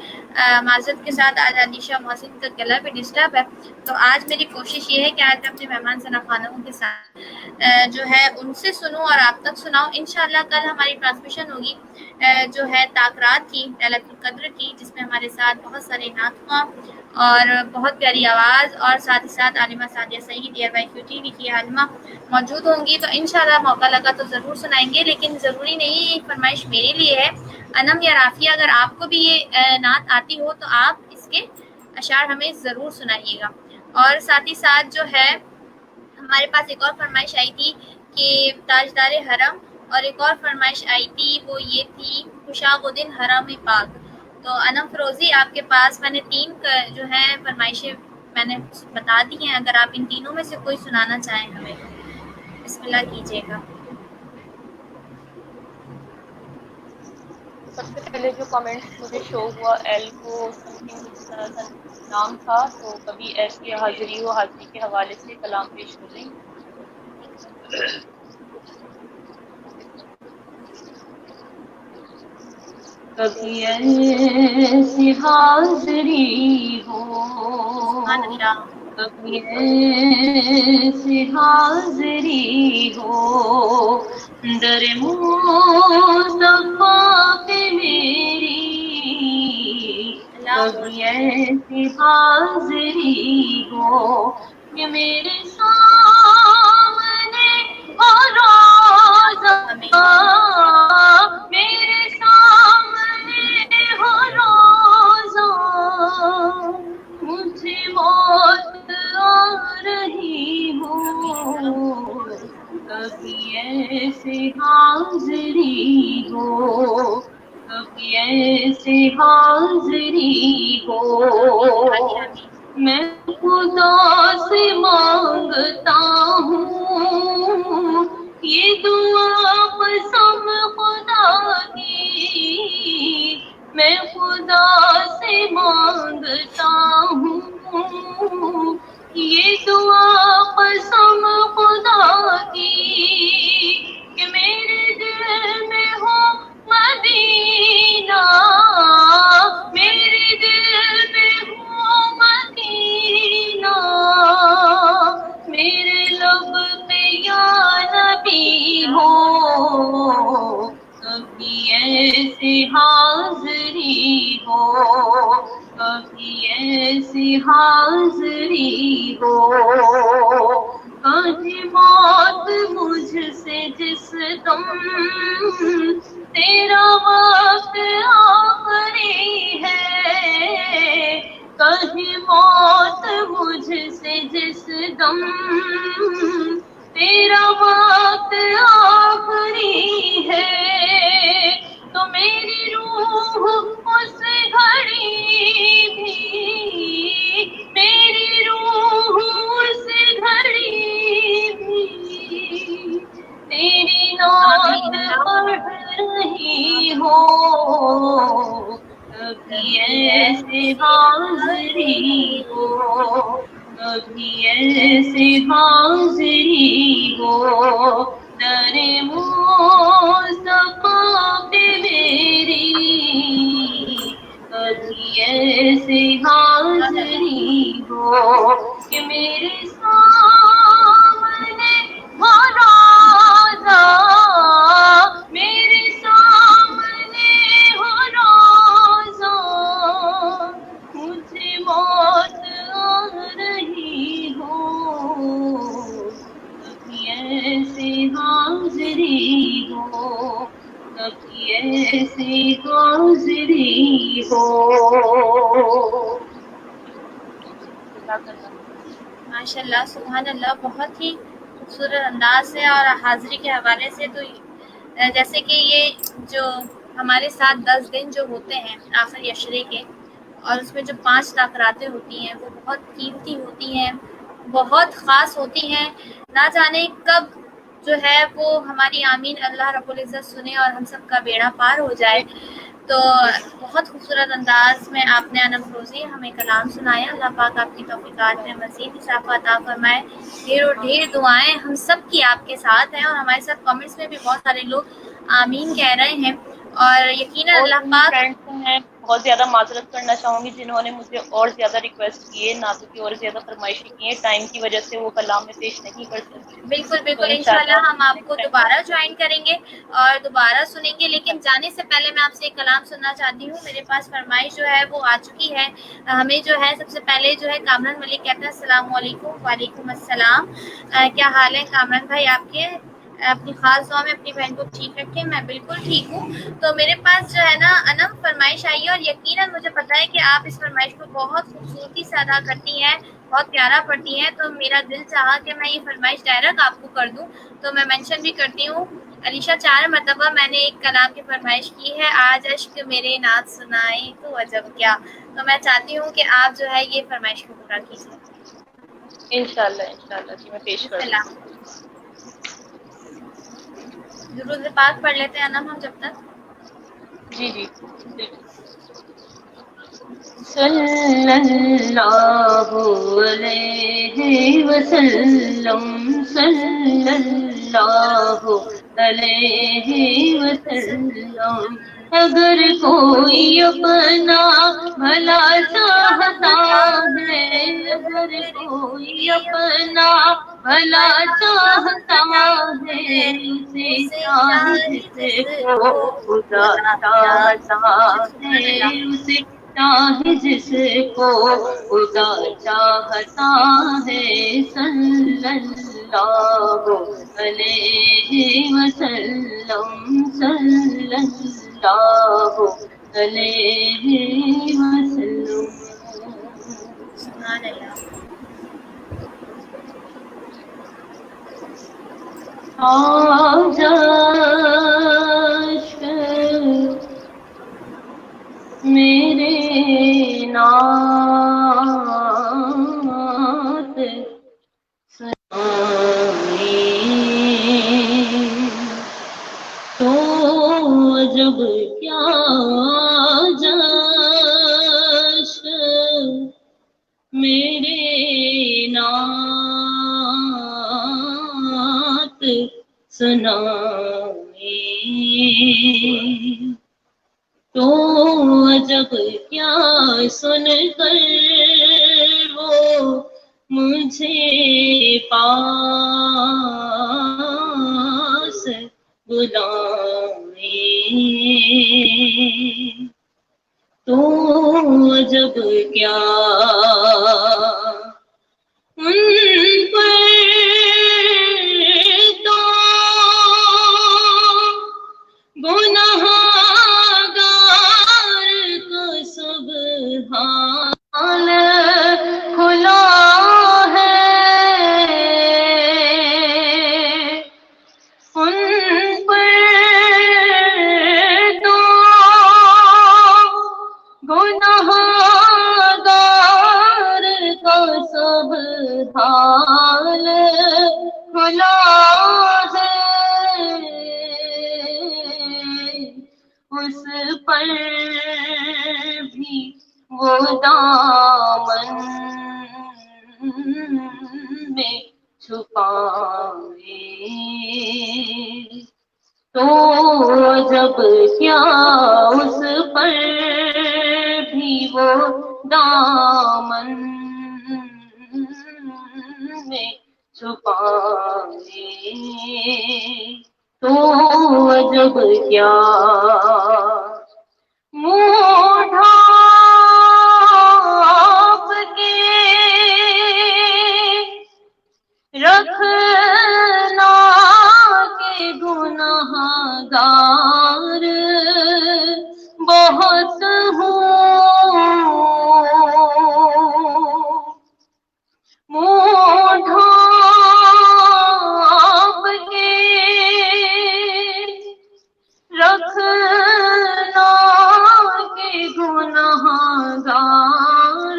معذرت کے ساتھ آج علیشہ محسن کا گلا بھی ڈسٹرب ہے، تو آج میری کوشش یہ ہے کہ آج میں اپنے مہمان ثنا خانموں کے ساتھ جو ہے ان سے سنوں اور آپ تک سناؤں۔ انشاءاللہ کل ہماری ٹرانسمیشن ہوگی جو ہے تاکرات کی ليلۃ القدر کی، جس میں ہمارے ساتھ بہت سارے نعت اور بہت پیاری آواز اور ساتھ ہی ساتھ عالمہ سعدیہ سعید DRYQTV کی عالمہ موجود ہوں گی، تو انشاءاللہ موقع لگا تو ضرور سنائیں گے، لیکن ضروری نہیں یہ فرمائش میرے لیے ہے۔ انم یا رافیہ، اگر آپ کو بھی یہ نعت آتی ہو تو آپ اس کے اشعار ہمیں ضرور سنائیے گا۔ اور ساتھ ہی ساتھ جو ہے ہمارے پاس ایک اور فرمائش آئی تھی کہ تاجدار حرم، اور ایک اور فرمائش آئی تھی وہ یہ تھی خوشاب و دن حرم پاک۔ تو انم فروزی آپ کے پاس میں نے 3 جو ہے فرمائشیں میں نے بتا دی ہیں، اگر آپ ان تینوں میں سے کوئی سنانا چاہیں ہمیں، بسم اللہ کیجیے گا۔ سب سے پہلے جو کامنٹ مجھے شو ہوا ایل کو سم تھنگ کچھ طرح کا نام تھا، تو کبھی ایسی حاضری و حاضری کے حوالے سے کلام پیش کر رہی ہوں۔ کبھی ایسی حاضری ہو، سبحان اللہ۔ کبھی ایسی حاضری ہو، در مصطفیٰ پہ میری، کبھی ایسی حاضری ہو کہ میرے سامنے ہو روزہ، میرے سامنے ہو روزہ، مجھے موت آ رہی ہو، کبھی ایسی حاضری ہو، کبھی ایسی حاضری ہو۔ میں خدا سے مانگتا ہوں یہ دعا قسم خدا کی، میں خدا سے مانگتا ہوں یہ دعا قسم خدا کی، کہ میرے دل میں ہو مدینہ، میرے دل میں ہو مدینہ، میرے لب پہ یا نبی ہو، کبھی ایسی حاضری ہو، کبھی ایسی حاضری ہو، کہیں موت مجھ سے جس دم تیرا وقت آخری ہے، کہیں موت مجھ سے جس دم تیرا وقت آخری ہے، تو میری روح اس گھڑی بھی، میری روح اس گھڑی بھی تیری نعت پڑھ رہی ہو، کبھی ایسی حاضری ہو، کبھی ایسی حاضری ہو، در مصطفیٰ پہ میری، کبھی ایسی حاضری ہو کہ میرے سامنے ہو روزہ، میرے سامنے ہو روزہ، مجھے موت آ رہی ہو، کبھی ایسی حاضری ہو، کبھی ایسی حاضری ہو۔ ماشاء اللہ، سبحان اللہ، بہت ہی خوبصورت انداز سے اور حاضری کے حوالے سے، تو جیسے کہ یہ جو ہمارے ساتھ 10 دن جو ہوتے ہیں آخری عشرے کے، اور اس میں جو 5 تاکراتیں ہوتی ہیں وہ بہت قیمتی ہوتی ہیں، بہت خاص ہوتی ہیں، نہ جانے کب جو ہے وہ ہماری آمین اللہ رب العزت سنے اور ہم سب کا بیڑا پار ہو جائے۔ تو بہت خوبصورت انداز میں آپ نے انم فروزی ہمیں کلام سنایا، اللہ پاک آپ کی توفیقات میں مزید اضافہ عطا فرمائے، ڈھیر و ڈھیر دعائیں ہم سب کی آپ کے ساتھ ہیں، اور ہمارے ساتھ کامنٹس میں بھی بہت سارے لوگ آمین کہہ رہے ہیں۔ اور یقیناً اور اللہ ان پاک فرینڈ سے میں بہت زیادہ معذرت کرنا چاہوں گی جنہوں نے مجھے اور زیادہ ریکویسٹ کیے، نعتوں کی اور زیادہ فرمائشیں کی ہیں، ٹائم کی وجہ سے وہ کلام میں پیش نہیں کر سکی. بالکل تو بالکل انشاءاللہ انشاءاللہ ہم آپ کو نیکسٹ ٹائم دوبارہ جوائن کریں گے اور دوبارہ سنیں گے، لیکن انشاءاللہ. جانے سے پہلے میں آپ سے ایک کلام سننا چاہتی ہوں. میرے پاس فرمائش جو ہے وہ آ چکی ہے. ہمیں جو ہے سب سے پہلے جو ہے کامران ملک کہتے ہیں السلام علیکم. وعلیکم السلام. کیا حال ہے کامران بھائی آپ کے؟ اپنی خاص دعا میں اپنی بہن کو ٹھیک رکھیں. میں بالکل ٹھیک ہوں. تو میرے پاس جو ہے نا انم فرمائش آئی ہے اور یقیناً مجھے پتا ہے کہ آپ اس فرمائش کو بہت خوبصورتی سے ادا کرتی ہیں، بہت پیارا پڑتی ہیں. تو میرا دل چاہا کہ میں یہ فرمائش ڈائریکٹ آپ کو کر دوں، تو میں مینشن بھی کرتی ہوں. علیشہ 4 مرتبہ میں نے ایک کلام کی فرمائش کی ہے، آج اشک میرے نعت سنائے تو عجب کیا. تو میں چاہتی ہوں کہ آپ جو ہے یہ فرمائش کو پورا کیجیے. انشاءاللہ جی میں پیش بسم کر اللہ. دوں گی. درود پاک پڑھ لیتے ہیں انم ہم جب تک. جی بالکل. صلی اللہ علیہ وسلم، صلی اللہ علیہ وسلم. اگر کوئی اپنا بھلا چاہتا ہے، اگر کوئی اپنا بھلا چاہتا ہے، اسے چاہے جس کو خدا چاہتا ہے، اسے چاہے جس کو خدا چاہتا ہے. صلی اللہ علیہ وسلم، صلی اللہ علیہ وسلم. سبحان اللہ. آج اشک میرے نعت سنائی تو جب کیا جشن میرے نعت سنائی تو جب کیا سن کر وہ مجھے پاس بلائے تو جب کیا ان پر تو گنہگار کا سبحان کھلا ہے، ان پر تو گنہگار کا سبحان کھلا ہے. اس پر بھی وہ دامن میں چھپائے تو جب کیا اس پر بھی وہ دامن میں چھپائے تو جب کیا منہ ڈھانپ کے رکھنا کہ گنہگار بہت ہوں، منہ ڈھانپ کے رکھنا کہ گنہگار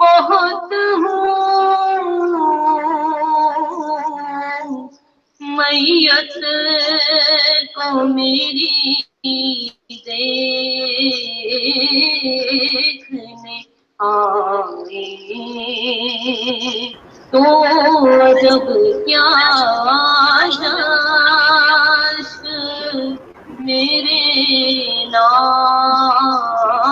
بہت ہوں. میت کو میری دیکھنے آئے تو جب کیا اشک میرے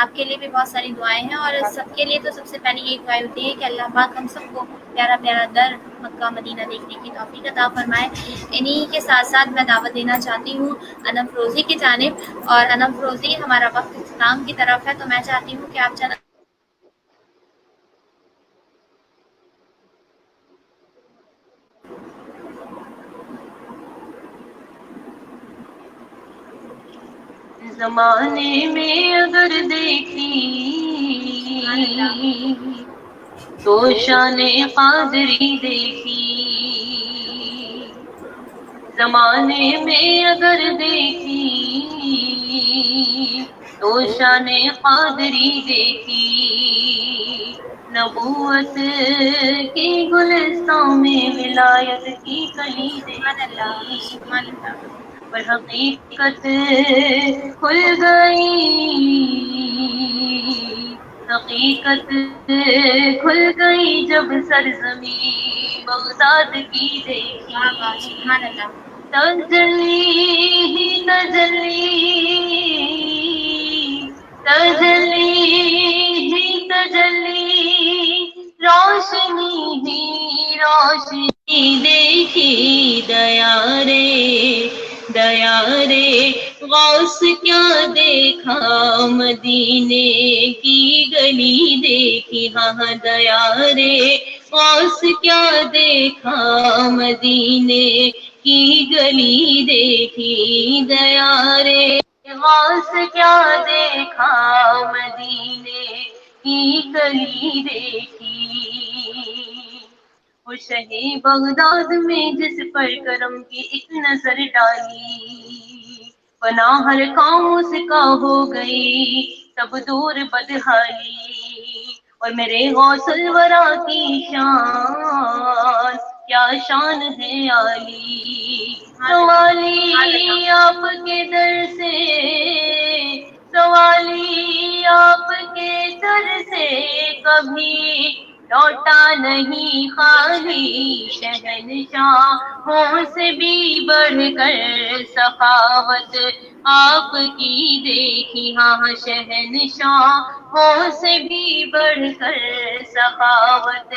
آپ کے لیے بھی بہت ساری دعائیں ہیں، اور سب کے لیے تو سب سے پہلے یہ دعائیں ہوتی ہے کہ اللہ پاک ہم سب کو پیارا پیارا در مکہ مدینہ دیکھنے کی توفیق عطا فرمائے۔ انہی کے ساتھ ساتھ میں دعوت دینا چاہتی ہوں انم فروزی کی جانب، اور انم فروزی ہمارا وقت اختتام کی طرف ہے، تو میں چاہتی ہوں کہ آپ چند زمانے میں اگر دیکھی تو شان قادری دیکھی، زمانے میں اگر دیکھی تو شان قادری دیکھی، نبوت کی گلستان میں ولایت کی کلی سبحان اللہ، دیکھی، سبحان اللہ، پر حقیقت کھل گئی، حقیقت کھل گئی جب سرزمین بغداد کی واہ واہ، دیکھی، سبحان اللہ، تجلی ہی تجلی، تجلی ہی تجلی، روشنی ہی روشنی دیکھی، دیا رے غوث کیا دیکھا، مدینے کی گلی دیکھی، ہاں دیا رے غوث کیا دیکھا، مدینے کی گلی دیکھی، دیا رے غوث کیا دیکھا، مدینے کی گلی دیکھی، وہ شہی بغداد میں جس پر کرم کی ایک نظر ڈالی، پناہ ہر کام اس کا ہو گئی تب دور بدحالی، اور میرے غوث الورا کی شان کیا شان ہے عالی، سوالی آپ کے در سے، سوالی آپ کے در سے کبھی لوٹا نہیں خالی، شہنشاہوں سے بھی بڑھ کر سخاوت آپ کی دیکھی، ہاں شہنشاہوں سے بھی بڑھ کر سخاوت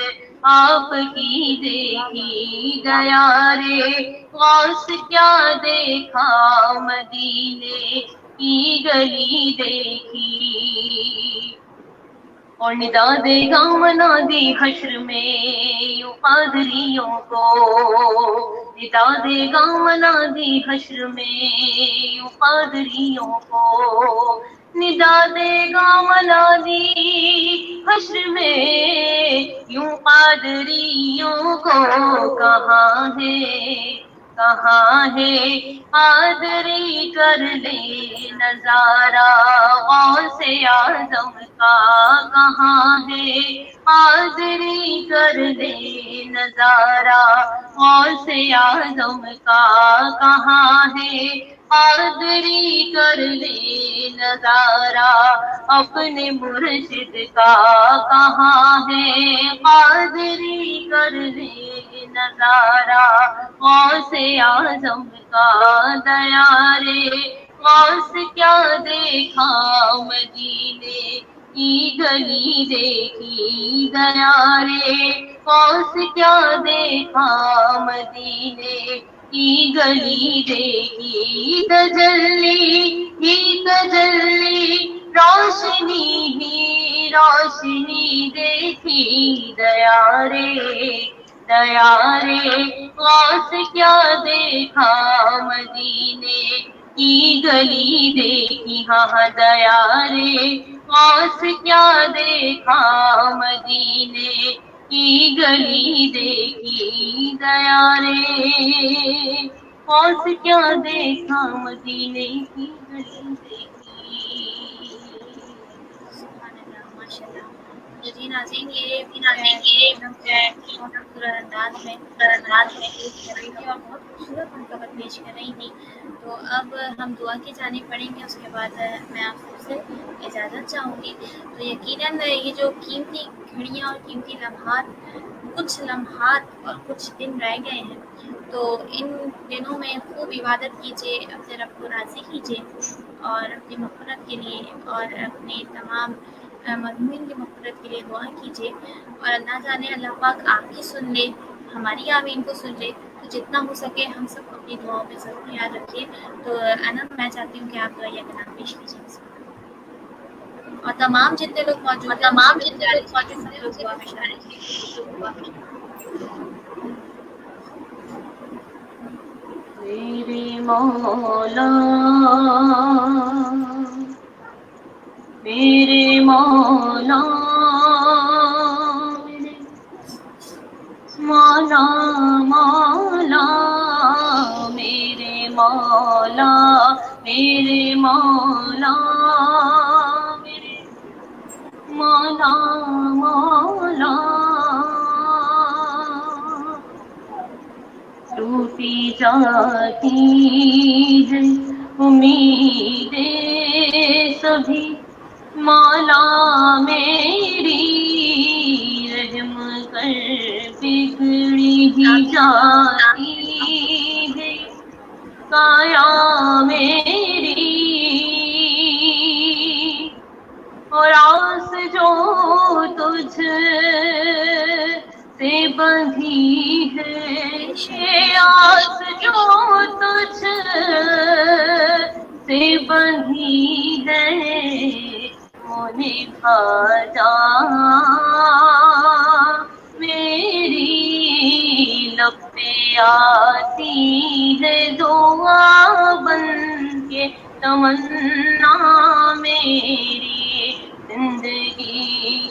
آپ کی دیکھی، دیا رے غوث کیا دیکھا، مدینے کی گلی دیکھی، اور ندا دے گا منادی حشر میں یوں قادریوں کو، ندا دے گا منادی حشر میں یوں قادریوں کو، ندا دے گا منادی حشر میں یوں قادریوں کو، کہاں ہے قادری کر لے نظارہ غوث اعظم کا، کہاں ہے قادری کر لے نظارہ غوث اعظم کا، کہاں ہے قادری کر لے نظارہ اپنے مرشد کا، کہاں ہے قادری کر لے نظارہ غوث اعظم کا، دیا رے غوث کیا دیکھا، مدینے کی گلی دیکھی، دیا رے غوث کیا دیکھا، مدینے کی گلی دیکھی، تجلی ہی تجلی، روشنی ہی روشنی دیکھی، دیا رے غوث کیا دیکھا، مدینے کی گلی دیکھی، ہاں دیا رے غوث کیا دیکھا، مدینے کی گلی دیکھی، دیا رے غوث کیا دیکھا، مدینے کی گلی دیکھی۔ سبحان اللہ، ماشاء اللہ۔ تو جی ناظرین، یہ بہت خوبصورت انداز میں پیش کر رہی تھی اور بہت خوبصورت منقبت پیش کر رہی تھی۔ تو اب ہم دعا کی جانب پڑھیں گے، اس کے بعد میں آپ سب سے اجازت چاہوں گی۔ تو یقیناً یہ جو قیمتی گھڑیاں اور قیمتی لمحات، کچھ لمحات اور کچھ دن رہ گئے ہیں، تو ان دنوں میں خوب عبادت کیجیے، اپنے رب کو راضی کیجیے، اور اپنی مغفرت کے لیے اور اپنے تمام مظلومین کی مغفرت کے لیے دعا کیجیے، اور نہ جانے اللہ پاک آپ کی سن لے، ہماری آمین کو سن لے، تو جتنا ہو سکے ہم سب کو اپنی دعاؤں میں ضرور یاد رکھیے۔ تو انا میں چاہتی ہوں کہ آپ دعائیہ کا نام پیش کیجیے، اور تمام جتنے لوگ موجود ہیں ان سے بھی گزارش ہے کہ سب لوگ دعا میں شامل ہیں۔ میرے مولا میرے مولا میرے مولا مولا میرے مولا میرے مولا میرے مولا مولا ٹوٹی جاتی ہے امیدیں سبھی، مولا میری رحم کر، بگڑی ہی جاتی ہے کایا میری، اور آس جو تجھ سے بندھی ہے، آس جو تجھ سے بندھی ہے، وہ نبھا جا میری، لب پہ آتی ہے دعا بن کے تمنا میری، زندگی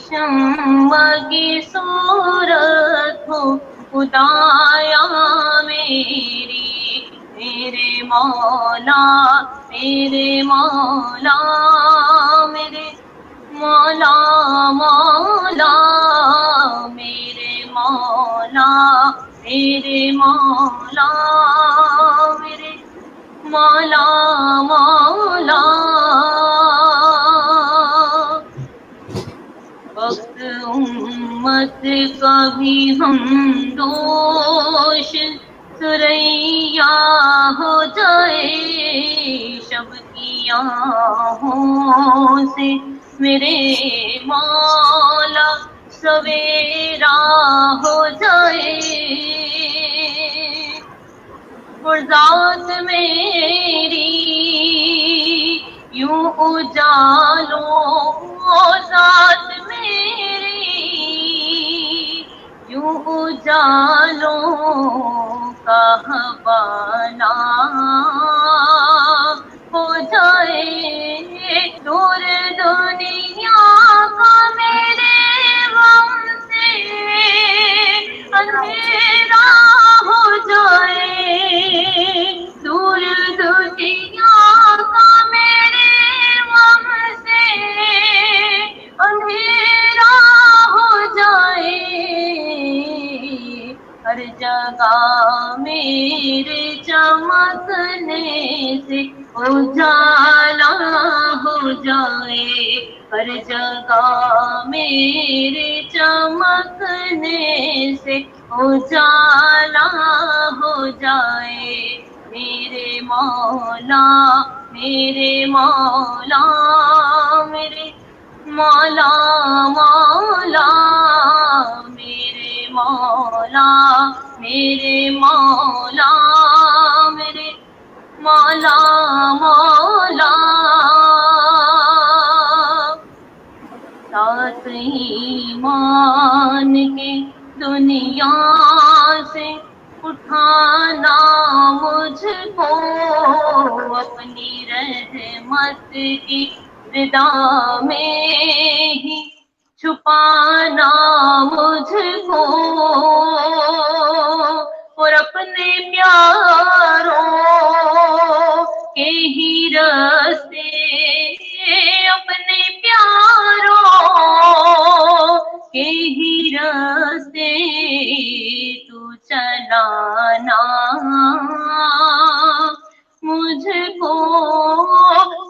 شمع کی صورت ہو خدایا میری، میرے مولا میرے مولا میرے مولا مولا میرے مولا میرے مولا میرے مولا مولا، وقت امت کا بھی ہم دوش سریا ہو جائے، شب کی آہوں سے میرے مولا سویرا ہو جائے، اور ذات میری یوں اجالوں، ذات میری یوں اجالوں کا حوالہ ہو جائے، دور دنیا کا میرے غم سے اندھیرا ہو جائے، دور دنیا کا میرے غم سے اندھیرا ہو جائے، ہر جگہ میرے چمکنے سے اجالا ہو جائے، ہر جگہ میرے چمکنے سے اجالا ہو جائے، میرے مولا میرے مولا میرے مولا مولا میرے مولا میرے مولا میرے مولا مولا، ساتھ ایمان کے دنیا سے اٹھانا مجھ کو، اپنی رحمت کی ردا میں ہی چھپانا مجھ کو، اور اپنے پیاروں کے ہی راستے، اپنے پیاروں کے ہی راستے تو چلانا مجھ کو،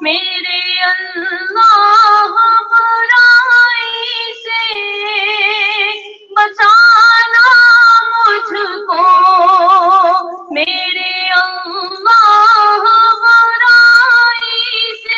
میرے اللہ برائی سے بچانا مجھ کو، میرے اللہ برائی سے